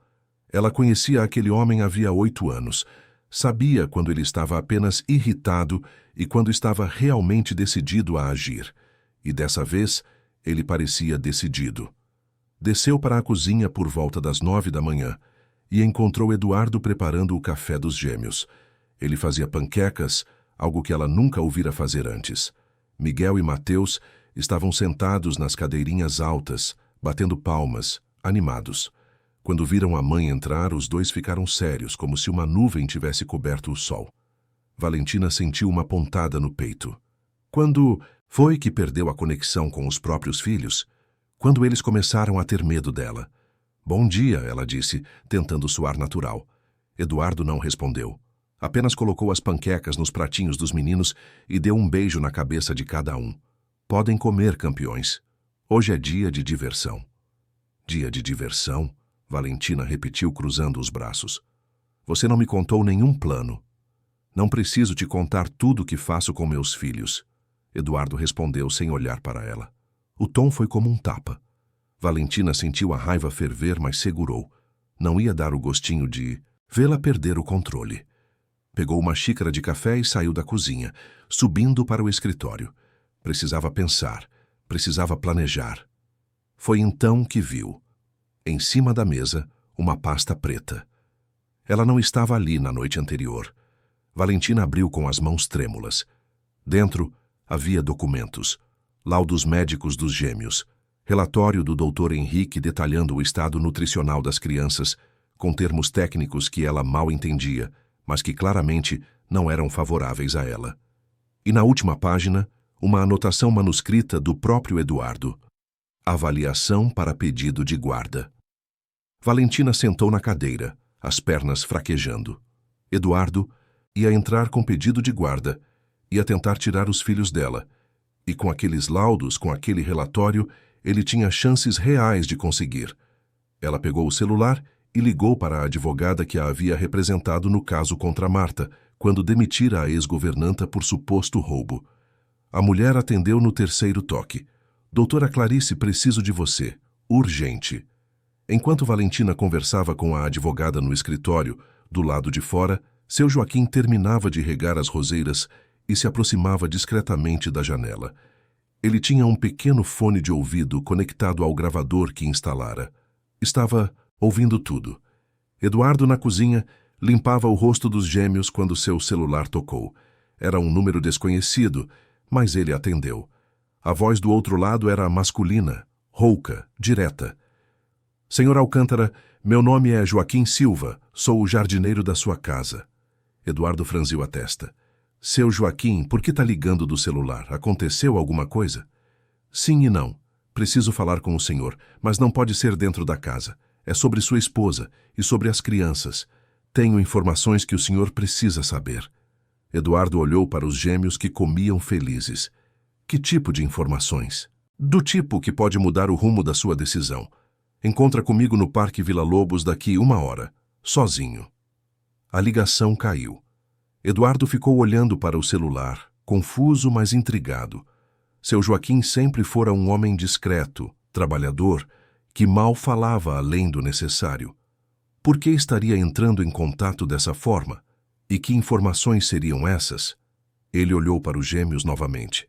S1: Ela conhecia aquele homem havia 8 anos, sabia quando ele estava apenas irritado e quando estava realmente decidido a agir. E dessa vez, ele parecia decidido. Desceu para a cozinha por volta das 9 da manhã e encontrou Eduardo preparando o café dos gêmeos. Ele fazia panquecas, algo que ela nunca ouvira fazer antes. Miguel e Mateus estavam sentados nas cadeirinhas altas, batendo palmas, animados. Quando viram a mãe entrar, os dois ficaram sérios, como se uma nuvem tivesse coberto o sol. Valentina sentiu uma pontada no peito. Quando foi que perdeu a conexão com os próprios filhos? Quando eles começaram a ter medo dela. Bom dia, ela disse, tentando soar natural. Eduardo não respondeu. Apenas colocou as panquecas nos pratinhos dos meninos e deu um beijo na cabeça de cada um. Podem comer, campeões. Hoje é dia de diversão. Dia de diversão? Valentina repetiu, cruzando os braços. Você não me contou nenhum plano. Não preciso te contar tudo o que faço com meus filhos. Eduardo respondeu sem olhar para ela. O tom foi como um tapa. Valentina sentiu a raiva ferver, mas segurou. Não ia dar o gostinho de vê-la perder o controle. Pegou uma xícara de café e saiu da cozinha, subindo para o escritório. Precisava pensar, precisava planejar. Foi então que viu, em cima da mesa, uma pasta preta. Ela não estava ali na noite anterior. Valentina abriu com as mãos trêmulas. Dentro havia documentos, laudos médicos dos gêmeos, relatório do Dr. Henrique detalhando o estado nutricional das crianças, com termos técnicos que ela mal entendia, mas que claramente não eram favoráveis a ela. E na última página, uma anotação manuscrita do próprio Eduardo. Avaliação para pedido de guarda. Valentina sentou na cadeira, as pernas fraquejando. Eduardo ia entrar com pedido de guarda, ia tentar tirar os filhos dela, e com aqueles laudos, com aquele relatório, ele tinha chances reais de conseguir. Ela pegou o celular e ligou para a advogada que a havia representado no caso contra Marta, quando demitira a ex-governanta por suposto roubo. A mulher atendeu no 3º toque. Doutora Clarice, preciso de você. Urgente. Enquanto Valentina conversava com a advogada no escritório, do lado de fora, seu Joaquim terminava de regar as roseiras e se aproximava discretamente da janela. Ele tinha um pequeno fone de ouvido conectado ao gravador que instalara. Estava ouvindo tudo. Eduardo, na cozinha, limpava o rosto dos gêmeos quando seu celular tocou. Era um número desconhecido, mas ele atendeu. A voz do outro lado era masculina, rouca, direta. Senhor Alcântara, meu nome é Joaquim Silva, sou o jardineiro da sua casa. Eduardo franziu a testa. Seu Joaquim, por que está ligando do celular? Aconteceu alguma coisa? Sim e não. Preciso falar com o senhor, mas não pode ser dentro da casa. É sobre sua esposa e sobre as crianças. Tenho informações que o senhor precisa saber. Eduardo olhou para os gêmeos que comiam felizes. Que tipo de informações? Do tipo que pode mudar o rumo da sua decisão. Encontra comigo no Parque Vila Lobos daqui 1 hora, sozinho. A ligação caiu. Eduardo ficou olhando para o celular, confuso, mas intrigado. Seu Joaquim sempre fora um homem discreto, trabalhador, que mal falava além do necessário. Por que estaria entrando em contato dessa forma? E que informações seriam essas? Ele olhou para os gêmeos novamente.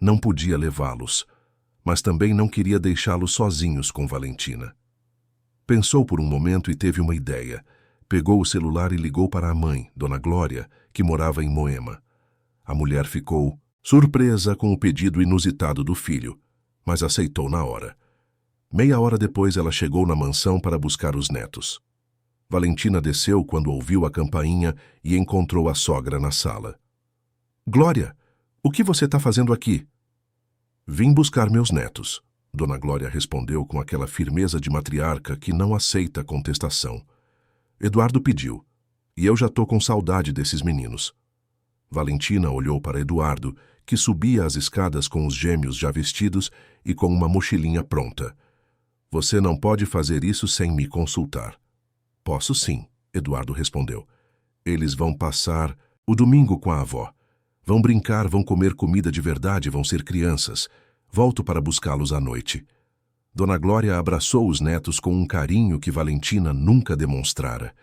S1: Não podia levá-los, mas também não queria deixá-los sozinhos com Valentina. Pensou por um momento e teve uma ideia. Pegou o celular e ligou para a mãe, Dona Glória, que morava em Moema. A mulher ficou surpresa com o pedido inusitado do filho, mas aceitou na hora. Meia hora depois ela chegou na mansão para buscar os netos. Valentina desceu quando ouviu a campainha e encontrou a sogra na sala. Glória, o que você está fazendo aqui? Vim buscar meus netos, Dona Glória respondeu com aquela firmeza de matriarca que não aceita contestação. Eduardo pediu, e eu já estou com saudade desses meninos. Valentina olhou para Eduardo, que subia as escadas com os gêmeos já vestidos e com uma mochilinha pronta. Você não pode fazer isso sem me consultar. Posso sim, Eduardo respondeu. Eles vão passar o domingo com a avó. Vão brincar, vão comer comida de verdade, vão ser crianças. Volto para buscá-los à noite. Dona Glória abraçou os netos com um carinho que Valentina nunca demonstrara.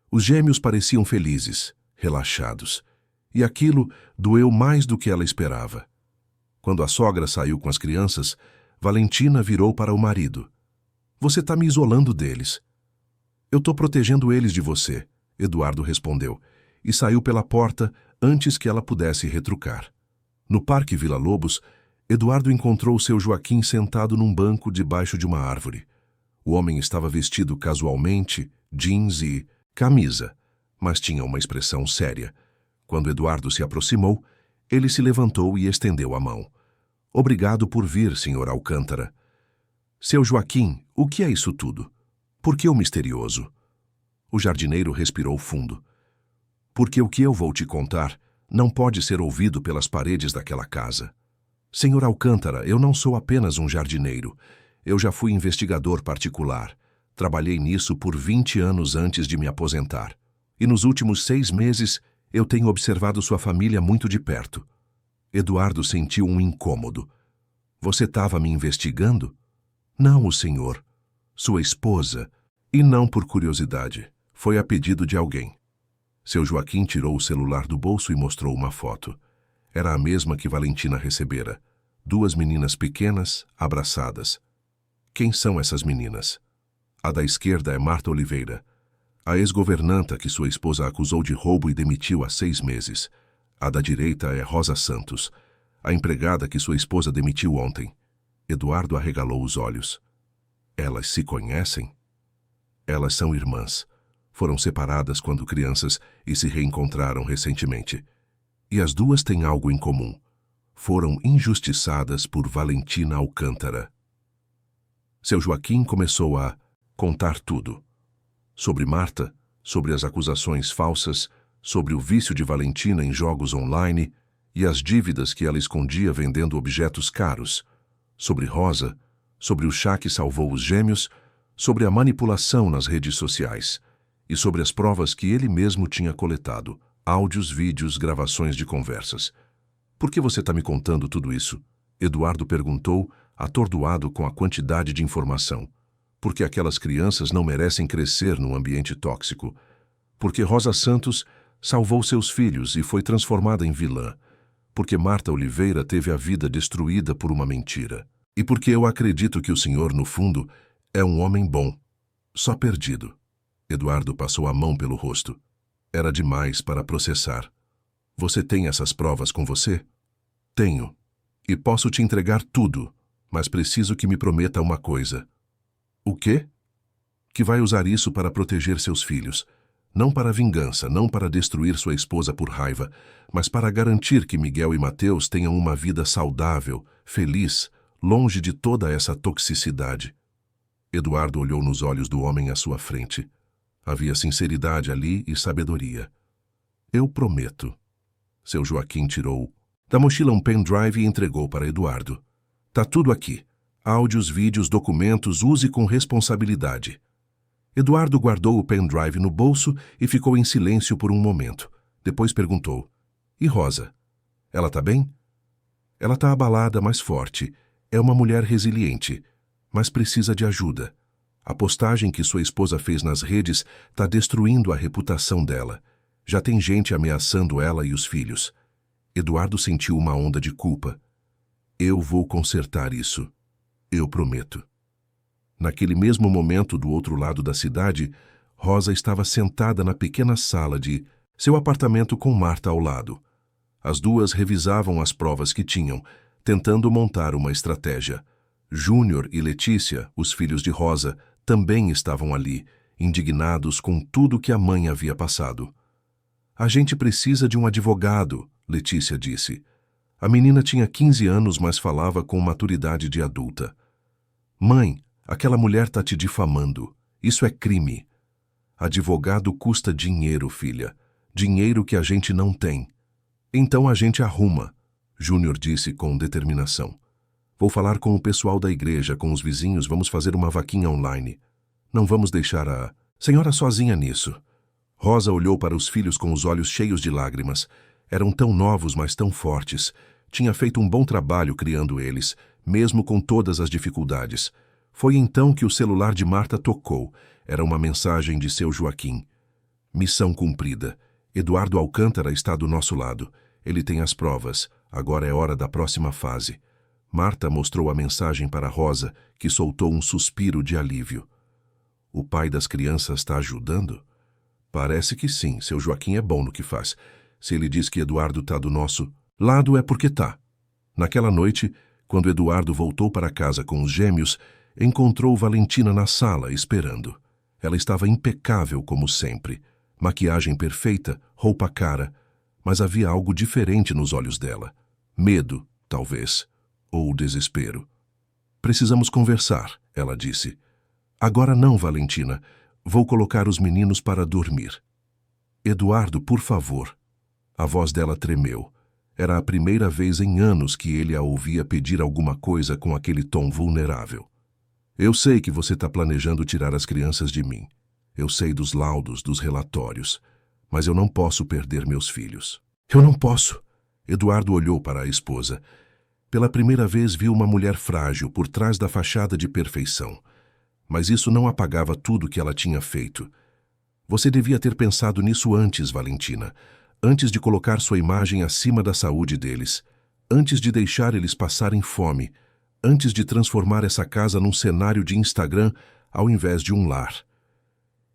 S1: Os gêmeos pareciam felizes, relaxados. E aquilo doeu mais do que ela esperava. Quando a sogra saiu com as crianças, Valentina virou para o marido. Você está me isolando deles. Eu estou protegendo eles de você, Eduardo respondeu, e saiu pela porta antes que ela pudesse retrucar. No Parque Vila Lobos, Eduardo encontrou seu Joaquim sentado num banco debaixo de uma árvore. O homem estava vestido casualmente, jeans e camisa, mas tinha uma expressão séria. Quando Eduardo se aproximou, ele se levantou e estendeu a mão. Obrigado por vir, Sr. Alcântara. Seu Joaquim, o que é isso tudo? Por que o misterioso? O jardineiro respirou fundo. Porque o que eu vou te contar não pode ser ouvido pelas paredes daquela casa. Sr. Alcântara, eu não sou apenas um jardineiro. Eu já fui investigador particular. Trabalhei nisso por 20 anos antes de me aposentar. E nos últimos 6 meses, eu tenho observado sua família muito de perto. Eduardo sentiu um incômodo. Você estava me investigando? Não, o senhor. Sua esposa. E não por curiosidade. Foi a pedido de alguém. Seu Joaquim tirou o celular do bolso e mostrou uma foto. Era a mesma que Valentina recebera. 2 meninas pequenas, abraçadas. Quem são essas meninas? A da esquerda é Marta Oliveira, a ex-governanta que sua esposa acusou de roubo e demitiu há 6 meses. A da direita é Rosa Santos, a empregada que sua esposa demitiu ontem. Eduardo arregalou os olhos. Elas se conhecem? Elas são irmãs. Foram separadas quando crianças e se reencontraram recentemente. E as duas têm algo em comum. Foram injustiçadas por Valentina Alcântara. Seu Joaquim começou a contar tudo. Sobre Marta, sobre as acusações falsas, sobre o vício de Valentina em jogos online e as dívidas que ela escondia vendendo objetos caros. Sobre Rosa, sobre o chá que salvou os gêmeos, sobre a manipulação nas redes sociais e sobre as provas que ele mesmo tinha coletado, áudios, vídeos, gravações de conversas. Por que você está me contando tudo isso? Eduardo perguntou, atordoado com a quantidade de informação. Porque aquelas crianças não merecem crescer num ambiente tóxico. Porque Rosa Santos salvou seus filhos e foi transformada em vilã. Porque Marta Oliveira teve a vida destruída por uma mentira. E porque eu acredito que o senhor, no fundo, é um homem bom. Só perdido. Eduardo passou a mão pelo rosto. Era demais para processar. Você tem essas provas com você? Tenho. E posso te entregar tudo, mas preciso que me prometa uma coisa. O quê? Que vai usar isso para proteger seus filhos. Não para vingança, não para destruir sua esposa por raiva, mas para garantir que Miguel e Mateus tenham uma vida saudável, feliz, longe de toda essa toxicidade. Eduardo olhou nos olhos do homem à sua frente. Havia sinceridade ali e sabedoria. Eu prometo. Seu Joaquim tirou da mochila um pendrive e entregou para Eduardo. Tá tudo aqui. Áudios, vídeos, documentos, use com responsabilidade. Eduardo guardou o pendrive no bolso e ficou em silêncio por um momento. Depois perguntou, e Rosa? Ela tá bem? Ela tá abalada, mas forte. É uma mulher resiliente, mas precisa de ajuda. A postagem que sua esposa fez nas redes tá destruindo a reputação dela. Já tem gente ameaçando ela e os filhos. Eduardo sentiu uma onda de culpa. Eu vou consertar isso. Eu prometo. Naquele mesmo momento, do outro lado da cidade, Rosa estava sentada na pequena sala de seu apartamento com Marta ao lado. As duas revisavam as provas que tinham, tentando montar uma estratégia. Júnior e Letícia, os filhos de Rosa, também estavam ali, indignados com tudo que a mãe havia passado. A gente precisa de um advogado, Letícia disse. A menina tinha 15 anos, mas falava com maturidade de adulta. Mãe, aquela mulher tá te difamando. Isso é crime. Advogado custa dinheiro, filha. Dinheiro que a gente não tem. Então a gente arruma, Júnior disse com determinação. Vou falar com o pessoal da igreja, com os vizinhos, vamos fazer uma vaquinha online. Não vamos deixar a senhora sozinha nisso. Rosa olhou para os filhos com os olhos cheios de lágrimas. Eram tão novos, mas tão fortes. Tinha feito um bom trabalho criando eles, mesmo com todas as dificuldades. Foi então que o celular de Marta tocou. Era uma mensagem de seu Joaquim. Missão cumprida. Eduardo Alcântara está do nosso lado. Ele tem as provas. Agora é hora da próxima fase. Marta mostrou a mensagem para Rosa, que soltou um suspiro de alívio. O pai das crianças está ajudando? Parece que sim, seu Joaquim é bom no que faz. Se ele diz que Eduardo está do nosso lado é porque tá. Naquela noite, quando Eduardo voltou para casa com os gêmeos, encontrou Valentina na sala, esperando. Ela estava impecável como sempre. Maquiagem perfeita, roupa cara, mas havia algo diferente nos olhos dela. Medo, talvez, ou desespero. Precisamos conversar, ela disse. Agora não, Valentina. Vou colocar os meninos para dormir. Eduardo, por favor. A voz dela tremeu. Era a primeira vez em anos que ele a ouvia pedir alguma coisa com aquele tom vulnerável. Eu sei que você está planejando tirar as crianças de mim. Eu sei dos laudos, dos relatórios. Mas eu não posso perder meus filhos. Eu não posso. Eduardo olhou para a esposa. Pela primeira vez viu uma mulher frágil por trás da fachada de perfeição. Mas isso não apagava tudo que ela tinha feito. Você devia ter pensado nisso antes, Valentina. Antes de colocar sua imagem acima da saúde deles. Antes de deixar eles passarem fome. Antes de transformar essa casa num cenário de Instagram ao invés de um lar.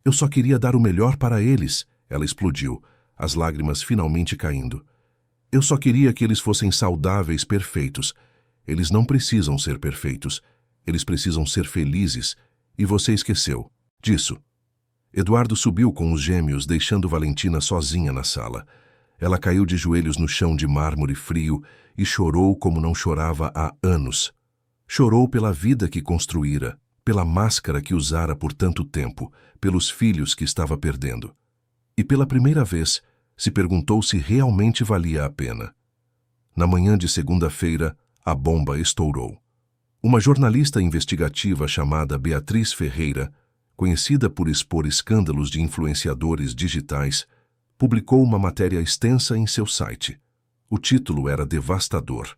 S1: Eu só queria dar o melhor para eles, ela explodiu, as lágrimas finalmente caindo. Eu só queria que eles fossem saudáveis, perfeitos. Eles não precisam ser perfeitos. Eles precisam ser felizes. E você esqueceu disso. Eduardo subiu com os gêmeos, deixando Valentina sozinha na sala. Ela caiu de joelhos no chão de mármore frio e chorou como não chorava há anos. Chorou pela vida que construíra, pela máscara que usara por tanto tempo, pelos filhos que estava perdendo. E pela primeira vez, se perguntou se realmente valia a pena. Na manhã de segunda-feira, a bomba estourou. Uma jornalista investigativa chamada Beatriz Ferreira, conhecida por expor escândalos de influenciadores digitais, publicou uma matéria extensa em seu site. O título era devastador.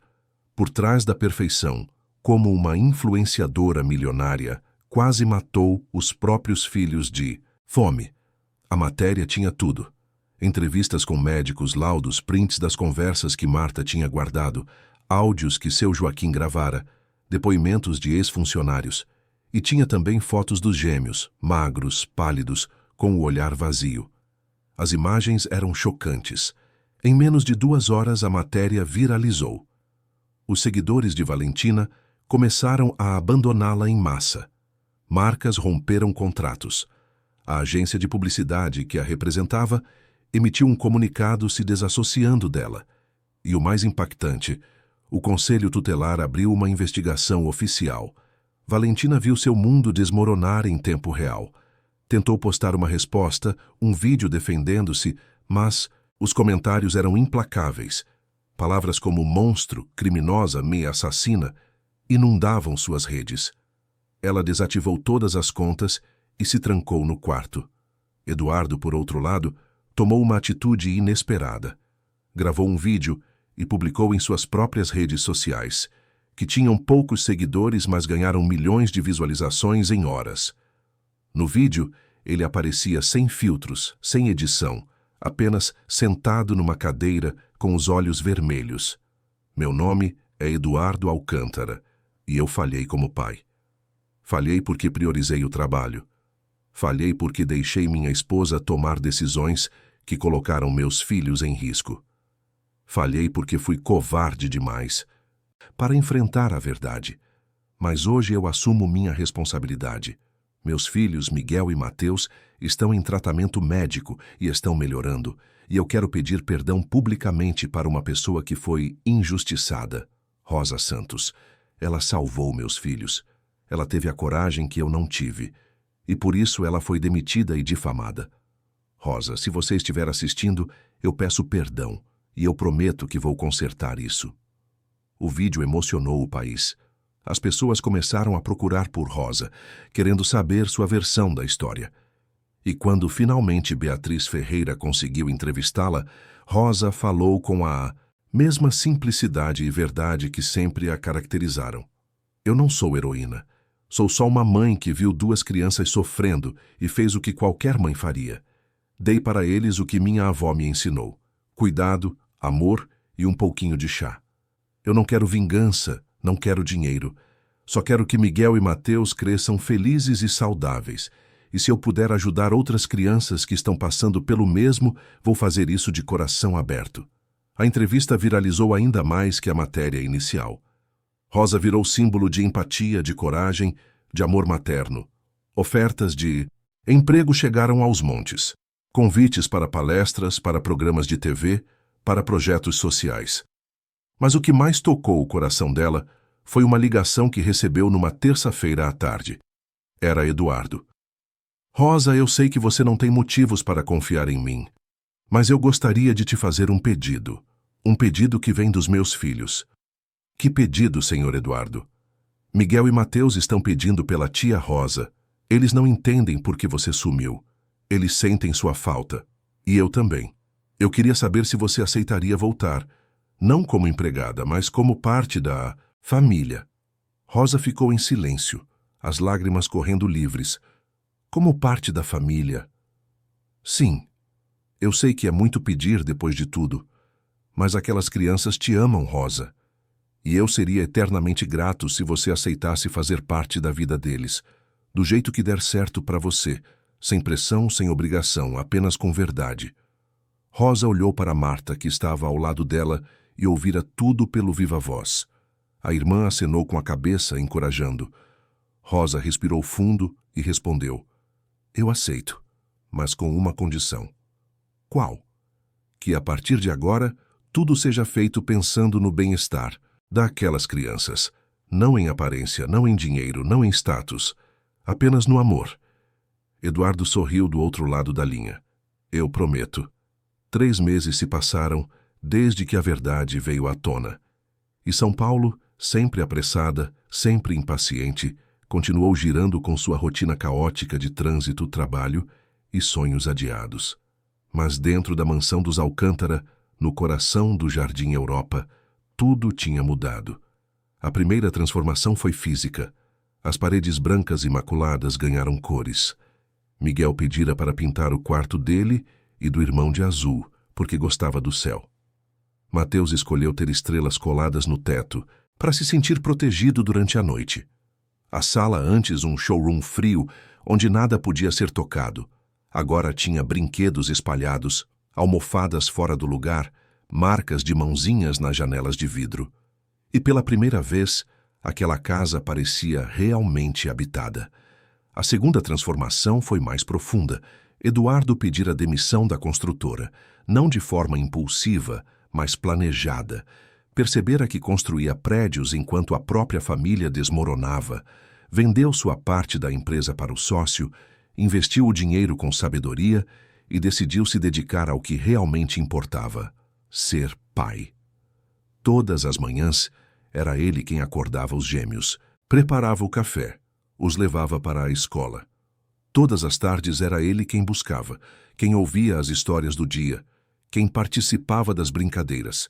S1: Por trás da perfeição, como uma influenciadora milionária quase matou os próprios filhos de fome. A matéria tinha tudo. Entrevistas com médicos, laudos, prints das conversas que Marta tinha guardado, áudios que seu Joaquim gravara, depoimentos de ex-funcionários. E tinha também fotos dos gêmeos, magros, pálidos, com o olhar vazio. As imagens eram chocantes. Em menos de 2 horas a matéria viralizou. Os seguidores de Valentina começaram a abandoná-la em massa. Marcas romperam contratos. A agência de publicidade que a representava emitiu um comunicado se desassociando dela. E o mais impactante, o Conselho Tutelar abriu uma investigação oficial. Valentina viu seu mundo desmoronar em tempo real. Tentou postar uma resposta, um vídeo defendendo-se, mas os comentários eram implacáveis. Palavras como monstro, criminosa, meia assassina inundavam suas redes. Ela desativou todas as contas e se trancou no quarto. Eduardo, por outro lado, tomou uma atitude inesperada. Gravou um vídeo e publicou em suas próprias redes sociais, que tinham poucos seguidores, mas ganharam milhões de visualizações em horas. No vídeo, ele aparecia sem filtros, sem edição, apenas sentado numa cadeira com os olhos vermelhos. Meu nome é Eduardo Alcântara, e eu falhei como pai. Falhei porque priorizei o trabalho. Falhei porque deixei minha esposa tomar decisões que colocaram meus filhos em risco. Falhei porque fui covarde demais para enfrentar a verdade. Mas hoje eu assumo minha responsabilidade. Meus filhos, Miguel e Mateus, estão em tratamento médico e estão melhorando, e eu quero pedir perdão publicamente para uma pessoa que foi injustiçada. Rosa Santos. Ela salvou meus filhos. Ela teve a coragem que eu não tive, e por isso ela foi demitida e difamada. Rosa, se você estiver assistindo, eu peço perdão, e eu prometo que vou consertar isso. O vídeo emocionou o país. As pessoas começaram a procurar por Rosa, querendo saber sua versão da história. E quando finalmente Beatriz Ferreira conseguiu entrevistá-la, Rosa falou com a mesma simplicidade e verdade que sempre a caracterizaram. Eu não sou heroína. Sou só uma mãe que viu duas crianças sofrendo e fez o que qualquer mãe faria. Dei para eles o que minha avó me ensinou: cuidado, amor e um pouquinho de chá. Eu não quero vingança, não quero dinheiro. Só quero que Miguel e Mateus cresçam felizes e saudáveis. E se eu puder ajudar outras crianças que estão passando pelo mesmo, vou fazer isso de coração aberto. A entrevista viralizou ainda mais que a matéria inicial. Rosa virou símbolo de empatia, de coragem, de amor materno. Ofertas de emprego chegaram aos montes. Convites para palestras, para programas de TV, para projetos sociais. Mas o que mais tocou o coração dela foi uma ligação que recebeu numa terça-feira à tarde. Era Eduardo. Rosa, eu sei que você não tem motivos para confiar em mim, mas eu gostaria de te fazer um pedido. Um pedido que vem dos meus filhos. Que pedido, senhor Eduardo? Miguel e Mateus estão pedindo pela tia Rosa. Eles não entendem por que você sumiu. Eles sentem sua falta. E eu também. Eu queria saber se você aceitaria voltar. Não como empregada, mas como parte da família. Rosa ficou em silêncio, as lágrimas correndo livres. Como parte da família? Sim. Eu sei que é muito pedir depois de tudo. Mas aquelas crianças te amam, Rosa. E eu seria eternamente grato se você aceitasse fazer parte da vida deles, do jeito que der certo para você, sem pressão, sem obrigação, apenas com verdade. Rosa olhou para Marta, que estava ao lado dela, e ouvira tudo pelo viva voz. A irmã acenou com a cabeça, encorajando. Rosa respirou fundo e respondeu: eu aceito, mas com uma condição. Qual? Que a partir de agora, tudo seja feito pensando no bem-estar daquelas crianças, não em aparência, não em dinheiro, não em status, apenas no amor. Eduardo sorriu do outro lado da linha. Eu prometo. 3 meses se passaram desde que a verdade veio à tona. E São Paulo, sempre apressada, sempre impaciente, continuou girando com sua rotina caótica de trânsito, trabalho e sonhos adiados. Mas dentro da mansão dos Alcântara, no coração do Jardim Europa, tudo tinha mudado. A primeira transformação foi física. As paredes brancas imaculadas ganharam cores. Miguel pedira para pintar o quarto dele e do irmão de azul, porque gostava do céu. Mateus escolheu ter estrelas coladas no teto, para se sentir protegido durante a noite. A sala, antes um showroom frio, onde nada podia ser tocado, agora tinha brinquedos espalhados, almofadas fora do lugar, marcas de mãozinhas nas janelas de vidro. E pela primeira vez, aquela casa parecia realmente habitada. A segunda transformação foi mais profunda. Eduardo pedira demissão da construtora, não de forma impulsiva, mas planejada. Percebera que construía prédios enquanto a própria família desmoronava. Vendeu sua parte da empresa para o sócio, investiu o dinheiro com sabedoria e decidiu se dedicar ao que realmente importava: ser pai. Todas as manhãs, era ele quem acordava os gêmeos, preparava o café, os levava para a escola. Todas as tardes era ele quem buscava, quem ouvia as histórias do dia, quem participava das brincadeiras.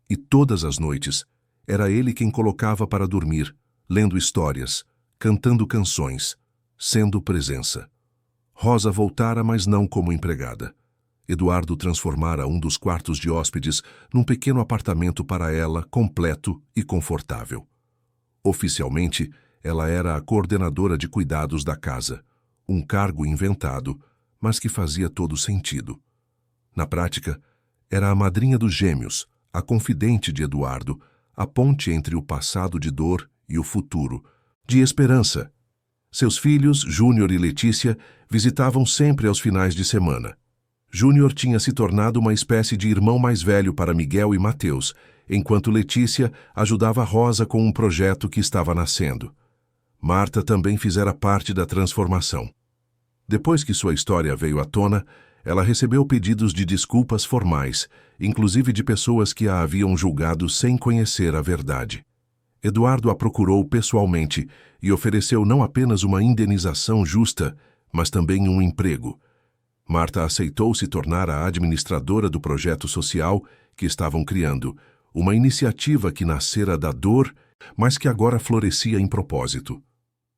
S1: E todas as noites, era ele quem colocava para dormir, lendo histórias, cantando canções, sendo presença. Rosa voltara, mas não como empregada. Eduardo transformara um dos quartos de hóspedes num pequeno apartamento para ela, completo e confortável. Oficialmente, ela era a coordenadora de cuidados da casa, um cargo inventado, mas que fazia todo sentido. Na prática, era a madrinha dos gêmeos, a confidente de Eduardo, a ponte entre o passado de dor e o futuro, de esperança. Seus filhos, Júnior e Letícia, visitavam sempre aos finais de semana. Júnior tinha se tornado uma espécie de irmão mais velho para Miguel e Mateus, enquanto Letícia ajudava Rosa com um projeto que estava nascendo. Marta também fizera parte da transformação. Depois que sua história veio à tona, ela recebeu pedidos de desculpas formais, inclusive de pessoas que a haviam julgado sem conhecer a verdade. Eduardo a procurou pessoalmente e ofereceu não apenas uma indenização justa, mas também um emprego. Marta aceitou se tornar a administradora do projeto social que estavam criando, uma iniciativa que nascera da dor, mas que agora florescia em propósito.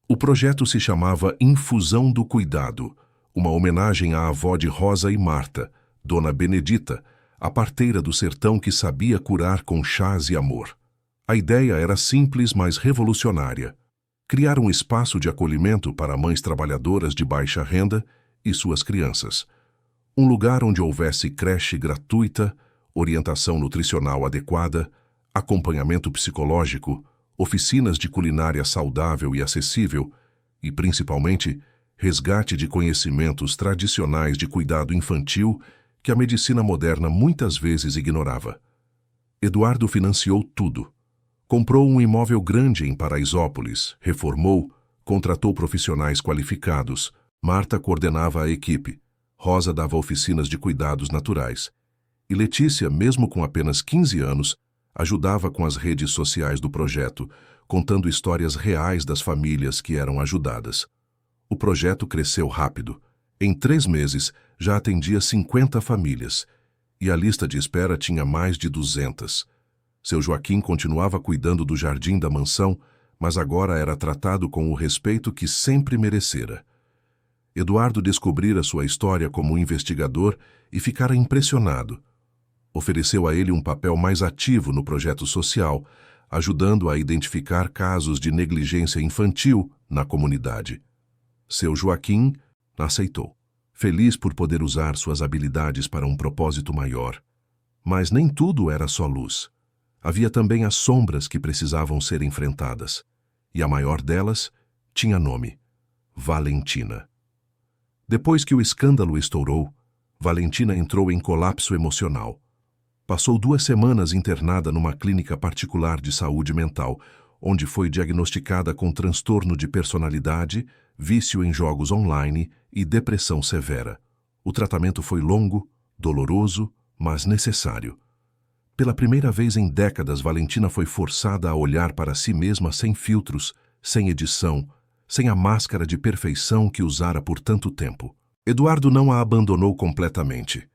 S1: O projeto se chamava Infusão do Cuidado, uma homenagem à avó de Rosa e Marta, Dona Benedita, a parteira do sertão que sabia curar com chás e amor. A ideia era simples, mas revolucionária. Criar um espaço de acolhimento para mães trabalhadoras de baixa renda e suas crianças. Um lugar onde houvesse creche gratuita, orientação nutricional adequada, acompanhamento psicológico, oficinas de culinária saudável e acessível e, principalmente, resgate de conhecimentos tradicionais de cuidado infantil que a medicina moderna muitas vezes ignorava. Eduardo financiou tudo. Comprou um imóvel grande em Paraisópolis, reformou, contratou profissionais qualificados. Marta coordenava a equipe, Rosa dava oficinas de cuidados naturais. E Letícia, mesmo com apenas 15 anos, ajudava com as redes sociais do projeto, contando histórias reais das famílias que eram ajudadas. O projeto cresceu rápido. Em 3 meses, já atendia 50 famílias, e a lista de espera tinha mais de 200. Seu Joaquim continuava cuidando do jardim da mansão, mas agora era tratado com o respeito que sempre merecera. Eduardo descobrira sua história como investigador e ficara impressionado. Ofereceu a ele um papel mais ativo no projeto social, ajudando a identificar casos de negligência infantil na comunidade. Seu Joaquim aceitou, feliz por poder usar suas habilidades para um propósito maior. Mas nem tudo era só luz. Havia também as sombras que precisavam ser enfrentadas. E a maior delas tinha nome: Valentina. Depois que o escândalo estourou, Valentina entrou em colapso emocional. Passou 2 semanas internada numa clínica particular de saúde mental, onde foi diagnosticada com transtorno de personalidade, vício em jogos online e depressão severa. O tratamento foi longo, doloroso, mas necessário. Pela primeira vez em décadas, Valentina foi forçada a olhar para si mesma sem filtros, sem edição, sem a máscara de perfeição que usara por tanto tempo. Eduardo não a abandonou completamente.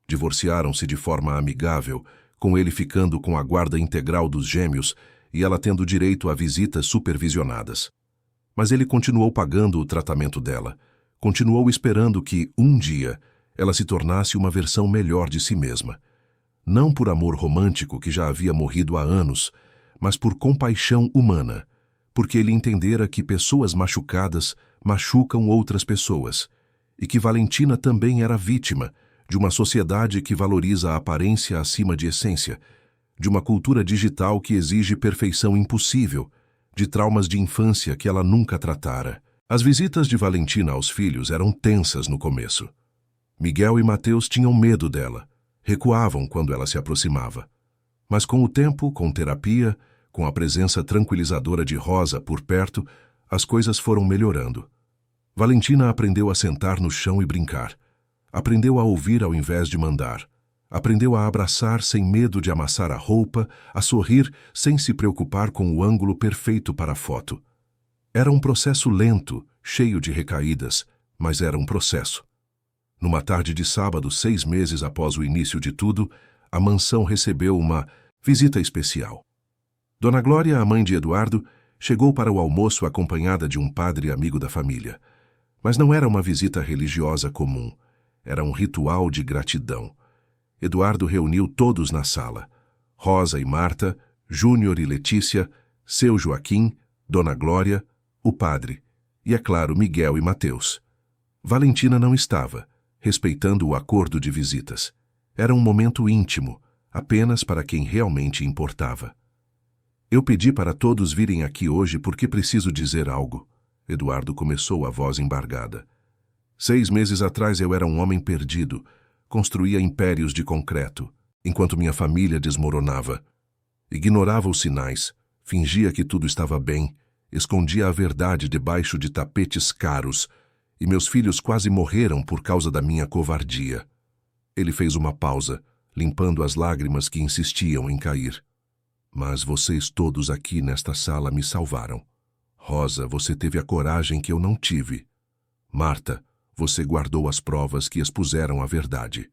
S1: Divorciaram-se de forma amigável, com ele ficando com a guarda integral dos gêmeos e ela tendo direito a visitas supervisionadas. Mas ele continuou pagando o tratamento dela, continuou esperando que, um dia, ela se tornasse uma versão melhor de si mesma. Não por amor romântico que já havia morrido há anos, mas por compaixão humana, porque ele entendera que pessoas machucadas machucam outras pessoas, e que Valentina também era vítima de uma sociedade que valoriza a aparência acima de essência, de uma cultura digital que exige perfeição impossível, de traumas de infância que ela nunca tratara. As visitas de Valentina aos filhos eram tensas no começo. Miguel e Mateus tinham medo dela, recuavam quando ela se aproximava. Mas com o tempo, com terapia, com a presença tranquilizadora de Rosa por perto, as coisas foram melhorando. Valentina aprendeu a sentar no chão e brincar. Aprendeu a ouvir ao invés de mandar. Aprendeu a abraçar sem medo de amassar a roupa, a sorrir sem se preocupar com o ângulo perfeito para a foto. Era um processo lento, cheio de recaídas, mas era um processo. Numa tarde de sábado, 6 meses após o início de tudo, a mansão recebeu uma visita especial. Dona Glória, a mãe de Eduardo, chegou para o almoço acompanhada de um padre amigo da família. Mas não era uma visita religiosa comum, era um ritual de gratidão. Eduardo reuniu todos na sala: Rosa e Marta, Júnior e Letícia, seu Joaquim, Dona Glória, o padre e, é claro, Miguel e Mateus. Valentina não estava, respeitando o acordo de visitas. Era um momento íntimo, apenas para quem realmente importava. Eu pedi para todos virem aqui hoje porque preciso dizer algo. Eduardo começou, a voz embargada. 6 meses atrás eu era um homem perdido, construía impérios de concreto, enquanto minha família desmoronava. Ignorava os sinais, fingia que tudo estava bem, escondia a verdade debaixo de tapetes caros, e meus filhos quase morreram por causa da minha covardia. Ele fez uma pausa, limpando as lágrimas que insistiam em cair. Mas vocês todos aqui nesta sala me salvaram. Rosa, você teve a coragem que eu não tive. Marta, você guardou as provas que expuseram a verdade.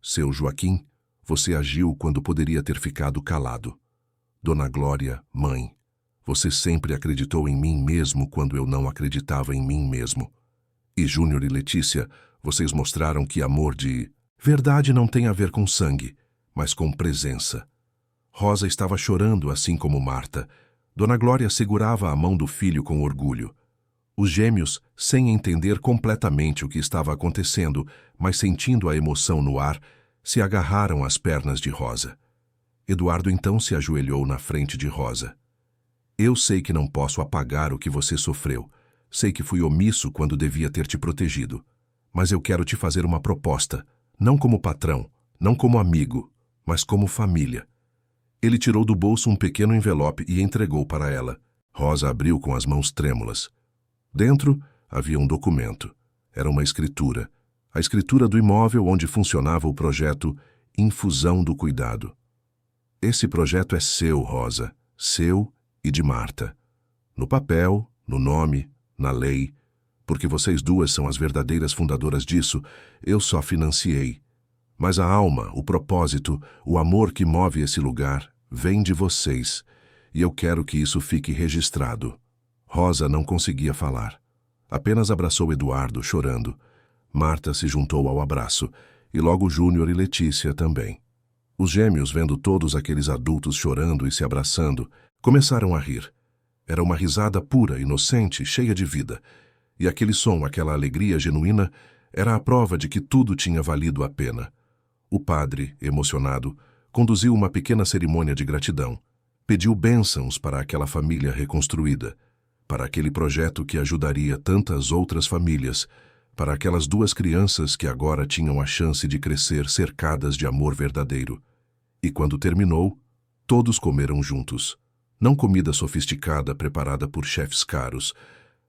S1: Seu Joaquim, você agiu quando poderia ter ficado calado. Dona Glória, mãe, você sempre acreditou em mim mesmo quando eu não acreditava em mim mesmo. E Júnior e Letícia, vocês mostraram que amor de verdade não tem a ver com sangue, mas com presença. Rosa estava chorando assim como Marta. Dona Glória segurava a mão do filho com orgulho. Os gêmeos, sem entender completamente o que estava acontecendo, mas sentindo a emoção no ar, se agarraram às pernas de Rosa. Eduardo então se ajoelhou na frente de Rosa. Eu sei que não posso apagar o que você sofreu. Sei que fui omisso quando devia ter te protegido. Mas eu quero te fazer uma proposta, não como patrão, não como amigo, mas como família. Ele tirou do bolso um pequeno envelope e entregou para ela. Rosa abriu com as mãos trêmulas. Dentro havia um documento. Era uma escritura. A escritura do imóvel onde funcionava o projeto Infusão do Cuidado. Esse projeto é seu, Rosa, seu e de Marta. No papel, no nome, na lei, porque vocês duas são as verdadeiras fundadoras disso, eu só financiei. Mas a alma, o propósito, o amor que move esse lugar, vem de vocês, e eu quero que isso fique registrado. Rosa não conseguia falar. Apenas abraçou Eduardo, chorando. Marta se juntou ao abraço, e logo Júnior e Letícia também. Os gêmeos, vendo todos aqueles adultos chorando e se abraçando, começaram a rir. Era uma risada pura, inocente, cheia de vida. E aquele som, aquela alegria genuína, era a prova de que tudo tinha valido a pena. O padre, emocionado, conduziu uma pequena cerimônia de gratidão. Pediu bênçãos para aquela família reconstruída, para aquele projeto que ajudaria tantas outras famílias, para aquelas duas crianças que agora tinham a chance de crescer cercadas de amor verdadeiro. E quando terminou, todos comeram juntos. Não comida sofisticada preparada por chefes caros,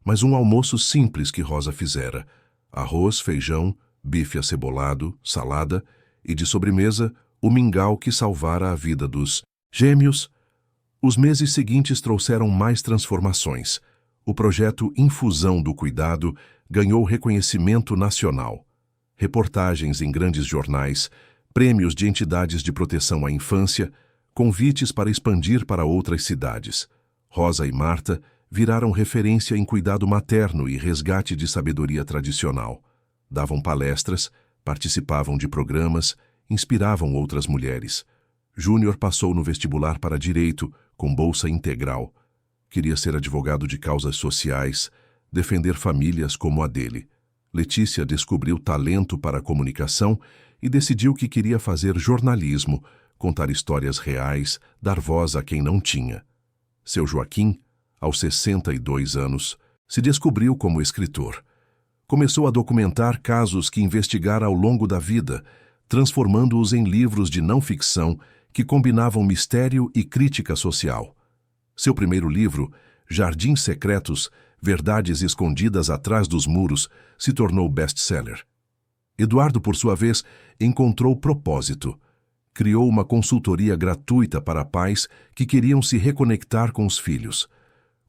S1: mas um almoço simples que Rosa fizera. Arroz, feijão, bife acebolado, salada e, de sobremesa, o mingau que salvara a vida dos gêmeos. Os meses seguintes trouxeram mais transformações. O projeto Infusão do Cuidado ganhou reconhecimento nacional. Reportagens em grandes jornais, prêmios de entidades de proteção à infância, convites para expandir para outras cidades. Rosa e Marta viraram referência em cuidado materno e resgate de sabedoria tradicional. Davam palestras, participavam de programas, inspiravam outras mulheres. Júnior passou no vestibular para Direito, com bolsa integral. Queria ser advogado de causas sociais, defender famílias como a dele. Letícia descobriu talento para a comunicação e decidiu que queria fazer jornalismo, contar histórias reais, dar voz a quem não tinha. Seu Joaquim, aos 62 anos, se descobriu como escritor. Começou a documentar casos que investigara ao longo da vida, transformando-os em livros de não-ficção que combinavam mistério e crítica social. Seu primeiro livro, Jardins Secretos, Verdades Escondidas Atrás dos Muros, se tornou best-seller. Eduardo, por sua vez, encontrou propósito. Criou uma consultoria gratuita para pais que queriam se reconectar com os filhos.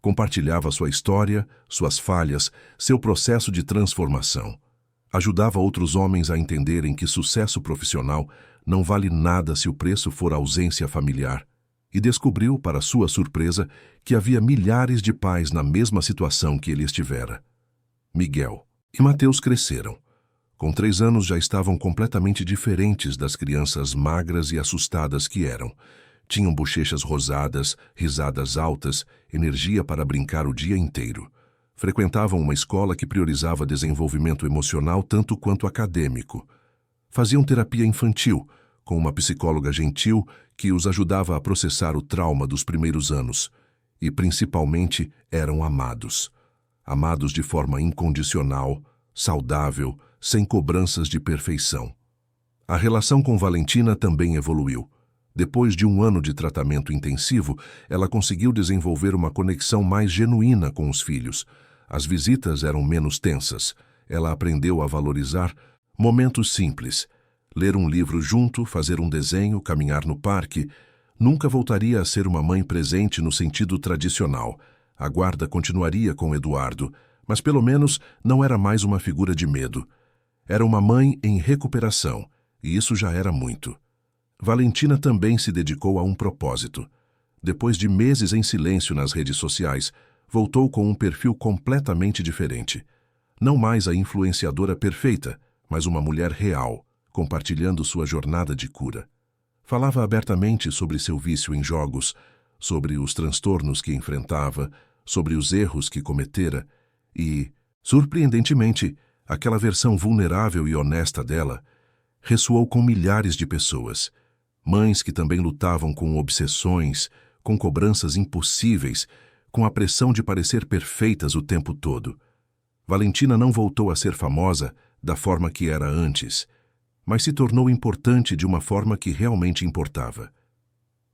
S1: Compartilhava sua história, suas falhas, seu processo de transformação. Ajudava outros homens a entenderem que sucesso profissional não vale nada se o preço for ausência familiar. E descobriu, para sua surpresa, que havia milhares de pais na mesma situação que ele estivera. Miguel e Mateus cresceram. Com 3 anos já estavam completamente diferentes das crianças magras e assustadas que eram. Tinham bochechas rosadas, risadas altas, energia para brincar o dia inteiro. Frequentavam uma escola que priorizava desenvolvimento emocional tanto quanto acadêmico. Faziam terapia infantil, com uma psicóloga gentil que os ajudava a processar o trauma dos primeiros anos. E, principalmente, eram amados. Amados de forma incondicional, saudável, sem cobranças de perfeição. A relação com Valentina também evoluiu. Depois de 1 ano de tratamento intensivo, ela conseguiu desenvolver uma conexão mais genuína com os filhos. As visitas eram menos tensas. Ela aprendeu a valorizar momentos simples. Ler um livro junto, fazer um desenho, caminhar no parque. Nunca voltaria a ser uma mãe presente no sentido tradicional. A guarda continuaria com Eduardo, mas pelo menos não era mais uma figura de medo. Era uma mãe em recuperação, e isso já era muito. Valentina também se dedicou a um propósito. Depois de meses em silêncio nas redes sociais, voltou com um perfil completamente diferente. Não mais a influenciadora perfeita, mas uma mulher real, compartilhando sua jornada de cura. Falava abertamente sobre seu vício em jogos, sobre os transtornos que enfrentava, sobre os erros que cometera e, surpreendentemente, aquela versão vulnerável e honesta dela ressoou com milhares de pessoas. Mães que também lutavam com obsessões, com cobranças impossíveis, com a pressão de parecer perfeitas o tempo todo. Valentina não voltou a ser famosa da forma que era antes, mas se tornou importante de uma forma que realmente importava.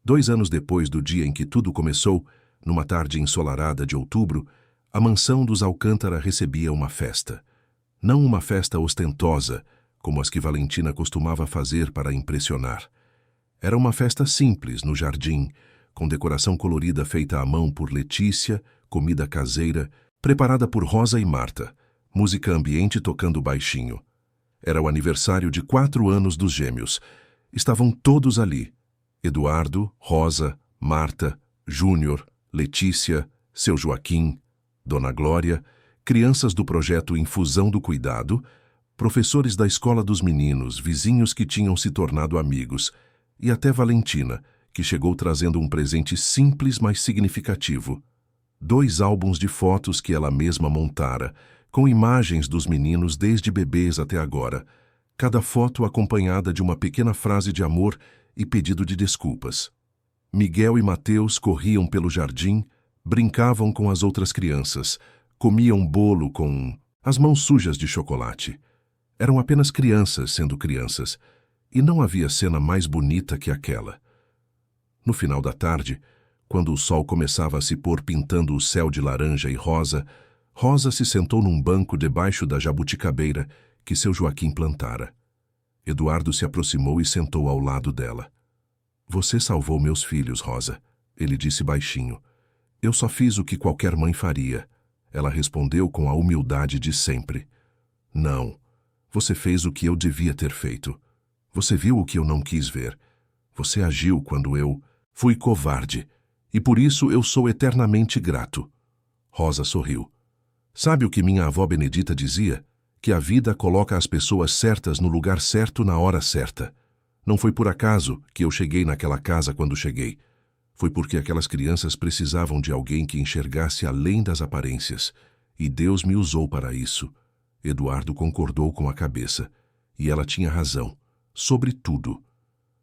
S1: 2 anos depois do dia em que tudo começou, numa tarde ensolarada de outubro, a mansão dos Alcântara recebia uma festa. Não uma festa ostentosa, como as que Valentina costumava fazer para impressionar. Era uma festa simples, no jardim, com decoração colorida feita à mão por Letícia, comida caseira, preparada por Rosa e Marta, música ambiente tocando baixinho. Era o aniversário de 4 anos dos gêmeos. Estavam todos ali. Eduardo, Rosa, Marta, Júnior, Letícia, seu Joaquim, Dona Glória, crianças do projeto Infusão do Cuidado, professores da escola dos meninos, vizinhos que tinham se tornado amigos, e até Valentina, que chegou trazendo um presente simples, mas significativo. 2 álbuns de fotos que ela mesma montara, com imagens dos meninos desde bebês até agora, cada foto acompanhada de uma pequena frase de amor e pedido de desculpas. Miguel e Mateus corriam pelo jardim, brincavam com as outras crianças, comiam bolo com as mãos sujas de chocolate. Eram apenas crianças sendo crianças, e não havia cena mais bonita que aquela. No final da tarde, quando o sol começava a se pôr pintando o céu de laranja e rosa, Rosa se sentou num banco debaixo da jabuticabeira que seu Joaquim plantara. Eduardo se aproximou e sentou ao lado dela. Você salvou meus filhos, Rosa, ele disse baixinho. Eu só fiz o que qualquer mãe faria. Ela respondeu com a humildade de sempre. Não, você fez o que eu devia ter feito. Você viu o que eu não quis ver. Você agiu quando eu fui covarde, e por isso eu sou eternamente grato. Rosa sorriu. Sabe o que minha avó Benedita dizia? Que a vida coloca as pessoas certas no lugar certo na hora certa. Não foi por acaso que eu cheguei naquela casa quando cheguei. Foi porque aquelas crianças precisavam de alguém que enxergasse além das aparências. E Deus me usou para isso. Eduardo concordou com a cabeça. E ela tinha razão. Sobre tudo.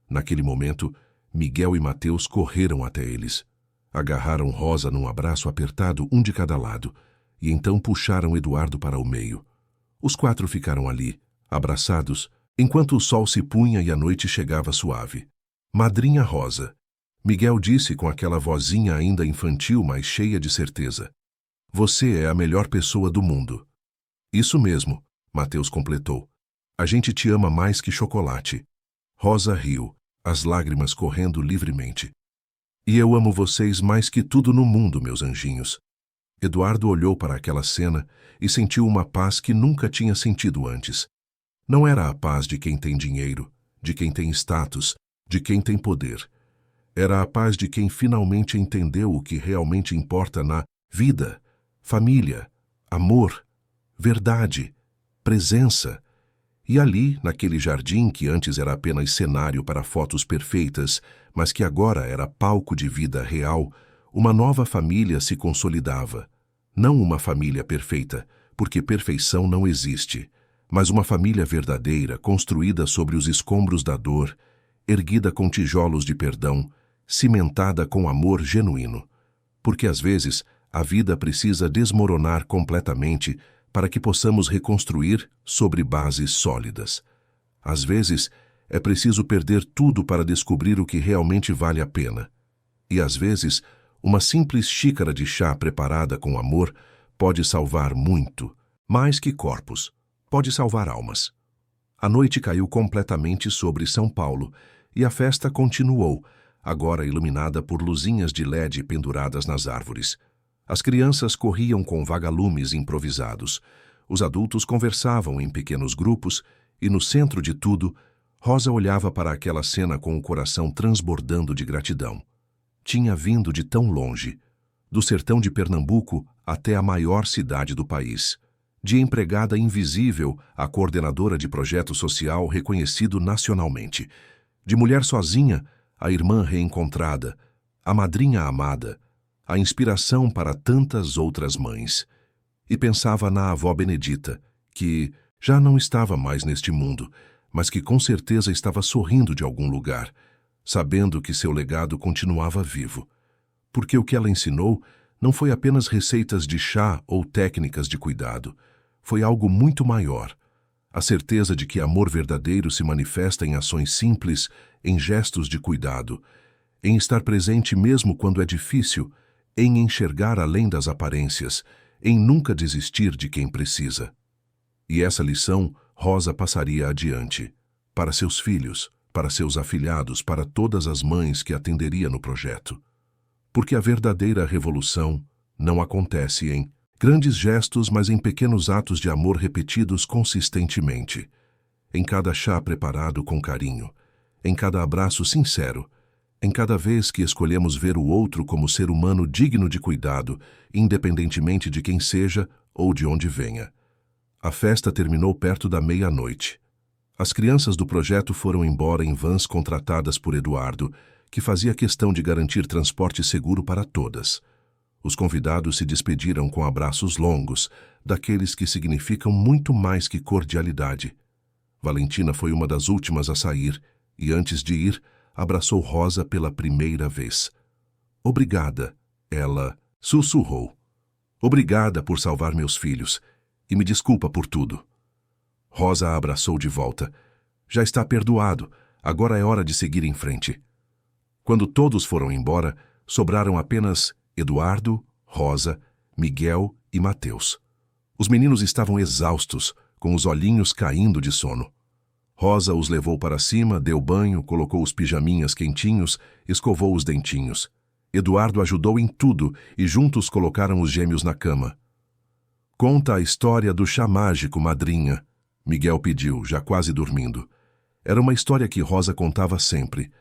S1: Naquele momento, Miguel e Mateus correram até eles. Agarraram Rosa num abraço apertado, um de cada lado, e então puxaram Eduardo para o meio. Os 4 ficaram ali, abraçados, enquanto o sol se punha e a noite chegava suave. Madrinha Rosa. Miguel disse com aquela vozinha ainda infantil, mas cheia de certeza. Você é a melhor pessoa do mundo. Isso mesmo, Mateus completou. A gente te ama mais que chocolate. Rosa riu, as lágrimas correndo livremente. E eu amo vocês mais que tudo no mundo, meus anjinhos. Eduardo olhou para aquela cena e sentiu uma paz que nunca tinha sentido antes. Não era a paz de quem tem dinheiro, de quem tem status, de quem tem poder. Era a paz de quem finalmente entendeu o que realmente importa na vida, família, amor, verdade, presença. E ali, naquele jardim que antes era apenas cenário para fotos perfeitas, mas que agora era palco de vida real, uma nova família se consolidava. Não uma família perfeita, porque perfeição não existe, mas uma família verdadeira, construída sobre os escombros da dor, erguida com tijolos de perdão, cimentada com amor genuíno. Porque às vezes a vida precisa desmoronar completamente para que possamos reconstruir sobre bases sólidas. Às vezes, é preciso perder tudo para descobrir o que realmente vale a pena. E às vezes, uma simples xícara de chá preparada com amor pode salvar muito, mais que corpos, pode salvar almas. A noite caiu completamente sobre São Paulo e a festa continuou, agora iluminada por luzinhas de LED penduradas nas árvores. As crianças corriam com vagalumes improvisados. Os adultos conversavam em pequenos grupos e, no centro de tudo, Rosa olhava para aquela cena com o coração transbordando de gratidão. Tinha vindo de tão longe, do sertão de Pernambuco até a maior cidade do país. De empregada invisível a coordenadora de projeto social reconhecido nacionalmente. De mulher sozinha, a irmã reencontrada, a madrinha amada, a inspiração para tantas outras mães. E pensava na avó Benedita, que já não estava mais neste mundo, mas que com certeza estava sorrindo de algum lugar, sabendo que seu legado continuava vivo. Porque o que ela ensinou não foi apenas receitas de chá ou técnicas de cuidado. Foi algo muito maior. A certeza de que amor verdadeiro se manifesta em ações simples, em gestos de cuidado, em estar presente mesmo quando é difícil, em enxergar além das aparências, em nunca desistir de quem precisa. E essa lição Rosa passaria adiante, para seus filhos, para seus afilhados, para todas as mães que atenderia no projeto. Porque a verdadeira revolução não acontece em grandes gestos, mas em pequenos atos de amor repetidos consistentemente. Em cada chá preparado com carinho, em cada abraço sincero, em cada vez que escolhemos ver o outro como ser humano digno de cuidado, independentemente de quem seja ou de onde venha. A festa terminou perto da meia-noite. As crianças do projeto foram embora em vans contratadas por Eduardo, que fazia questão de garantir transporte seguro para todas. Os convidados se despediram com abraços longos, daqueles que significam muito mais que cordialidade. Valentina foi uma das últimas a sair e, antes de ir, abraçou Rosa pela primeira vez. Obrigada, ela sussurrou. Obrigada por salvar meus filhos e me desculpa por tudo. Rosa a abraçou de volta. Já está perdoado, agora é hora de seguir em frente. Quando todos foram embora, sobraram apenas Eduardo, Rosa, Miguel e Mateus. Os meninos estavam exaustos, com os olhinhos caindo de sono. Rosa os levou para cima, deu banho, colocou os pijaminhas quentinhos, escovou os dentinhos. Eduardo ajudou em tudo e juntos colocaram os gêmeos na cama. Conta a história do chá mágico, madrinha, Miguel pediu, já quase dormindo. Era uma história que Rosa contava sempre,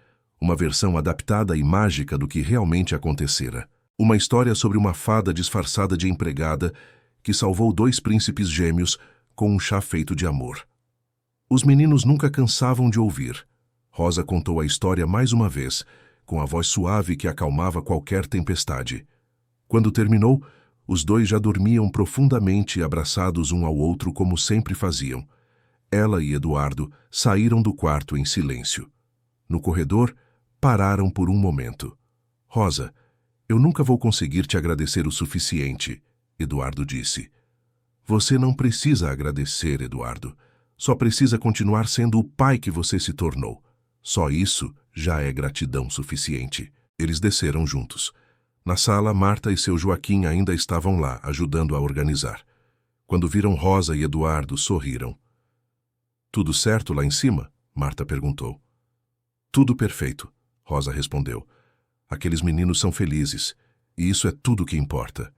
S1: uma versão adaptada e mágica do que realmente acontecera. Uma história sobre uma fada disfarçada de empregada que salvou 2 príncipes gêmeos com um chá feito de amor. Os meninos nunca cansavam de ouvir. Rosa contou a história mais uma vez, com a voz suave que acalmava qualquer tempestade. Quando terminou, os 2 já dormiam profundamente abraçados um ao outro como sempre faziam. Ela e Eduardo saíram do quarto em silêncio. No corredor, pararam por um momento. Rosa, eu nunca vou conseguir te agradecer o suficiente, Eduardo disse. Você não precisa agradecer, Eduardo. Só precisa continuar sendo o pai que você se tornou. Só isso já é gratidão suficiente. Eles desceram juntos. Na sala, Marta e seu Joaquim ainda estavam lá, ajudando a organizar. Quando viram Rosa e Eduardo, sorriram. Tudo certo lá em cima? Marta perguntou. Tudo perfeito, Rosa respondeu. Aqueles meninos são felizes, e isso é tudo que importa.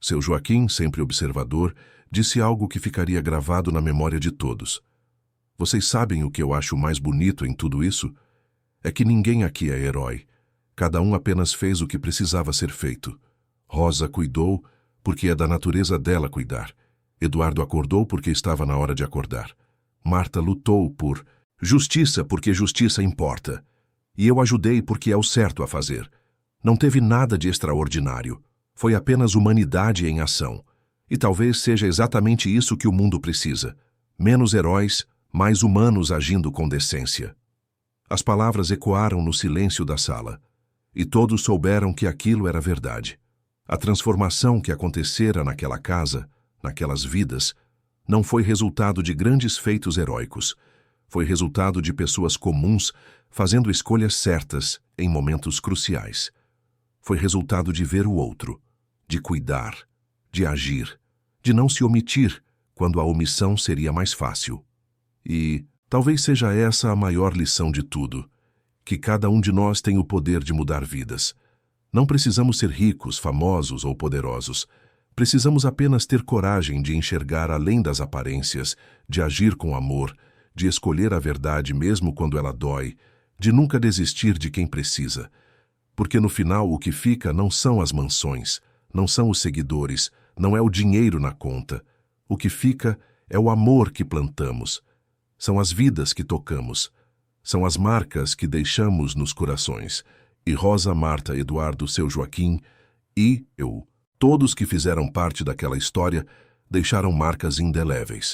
S1: Seu Joaquim, sempre observador, disse algo que ficaria gravado na memória de todos. Vocês sabem o que eu acho mais bonito em tudo isso? É que ninguém aqui é herói. Cada um apenas fez o que precisava ser feito. Rosa cuidou porque é da natureza dela cuidar. Eduardo acordou porque estava na hora de acordar. Marta lutou por justiça porque justiça importa. E eu ajudei porque é o certo a fazer. Não teve nada de extraordinário. Foi apenas humanidade em ação. E talvez seja exatamente isso que o mundo precisa. Menos heróis, mais humanos agindo com decência. As palavras ecoaram no silêncio da sala. E todos souberam que aquilo era verdade. A transformação que acontecera naquela casa, naquelas vidas, não foi resultado de grandes feitos heróicos. Foi resultado de pessoas comuns fazendo escolhas certas em momentos cruciais. Foi resultado de ver o outro, de cuidar, de agir, de não se omitir quando a omissão seria mais fácil. E talvez seja essa a maior lição de tudo, que cada um de nós tem o poder de mudar vidas. Não precisamos ser ricos, famosos ou poderosos. Precisamos apenas ter coragem de enxergar além das aparências, de agir com amor, de escolher a verdade mesmo quando ela dói, de nunca desistir de quem precisa. Porque no final o que fica não são as mansões, não são os seguidores, não é o dinheiro na conta. O que fica é o amor que plantamos. São as vidas que tocamos. São as marcas que deixamos nos corações. E Rosa, Marta, Eduardo, seu Joaquim e eu, todos que fizeram parte daquela história, deixaram marcas indeléveis.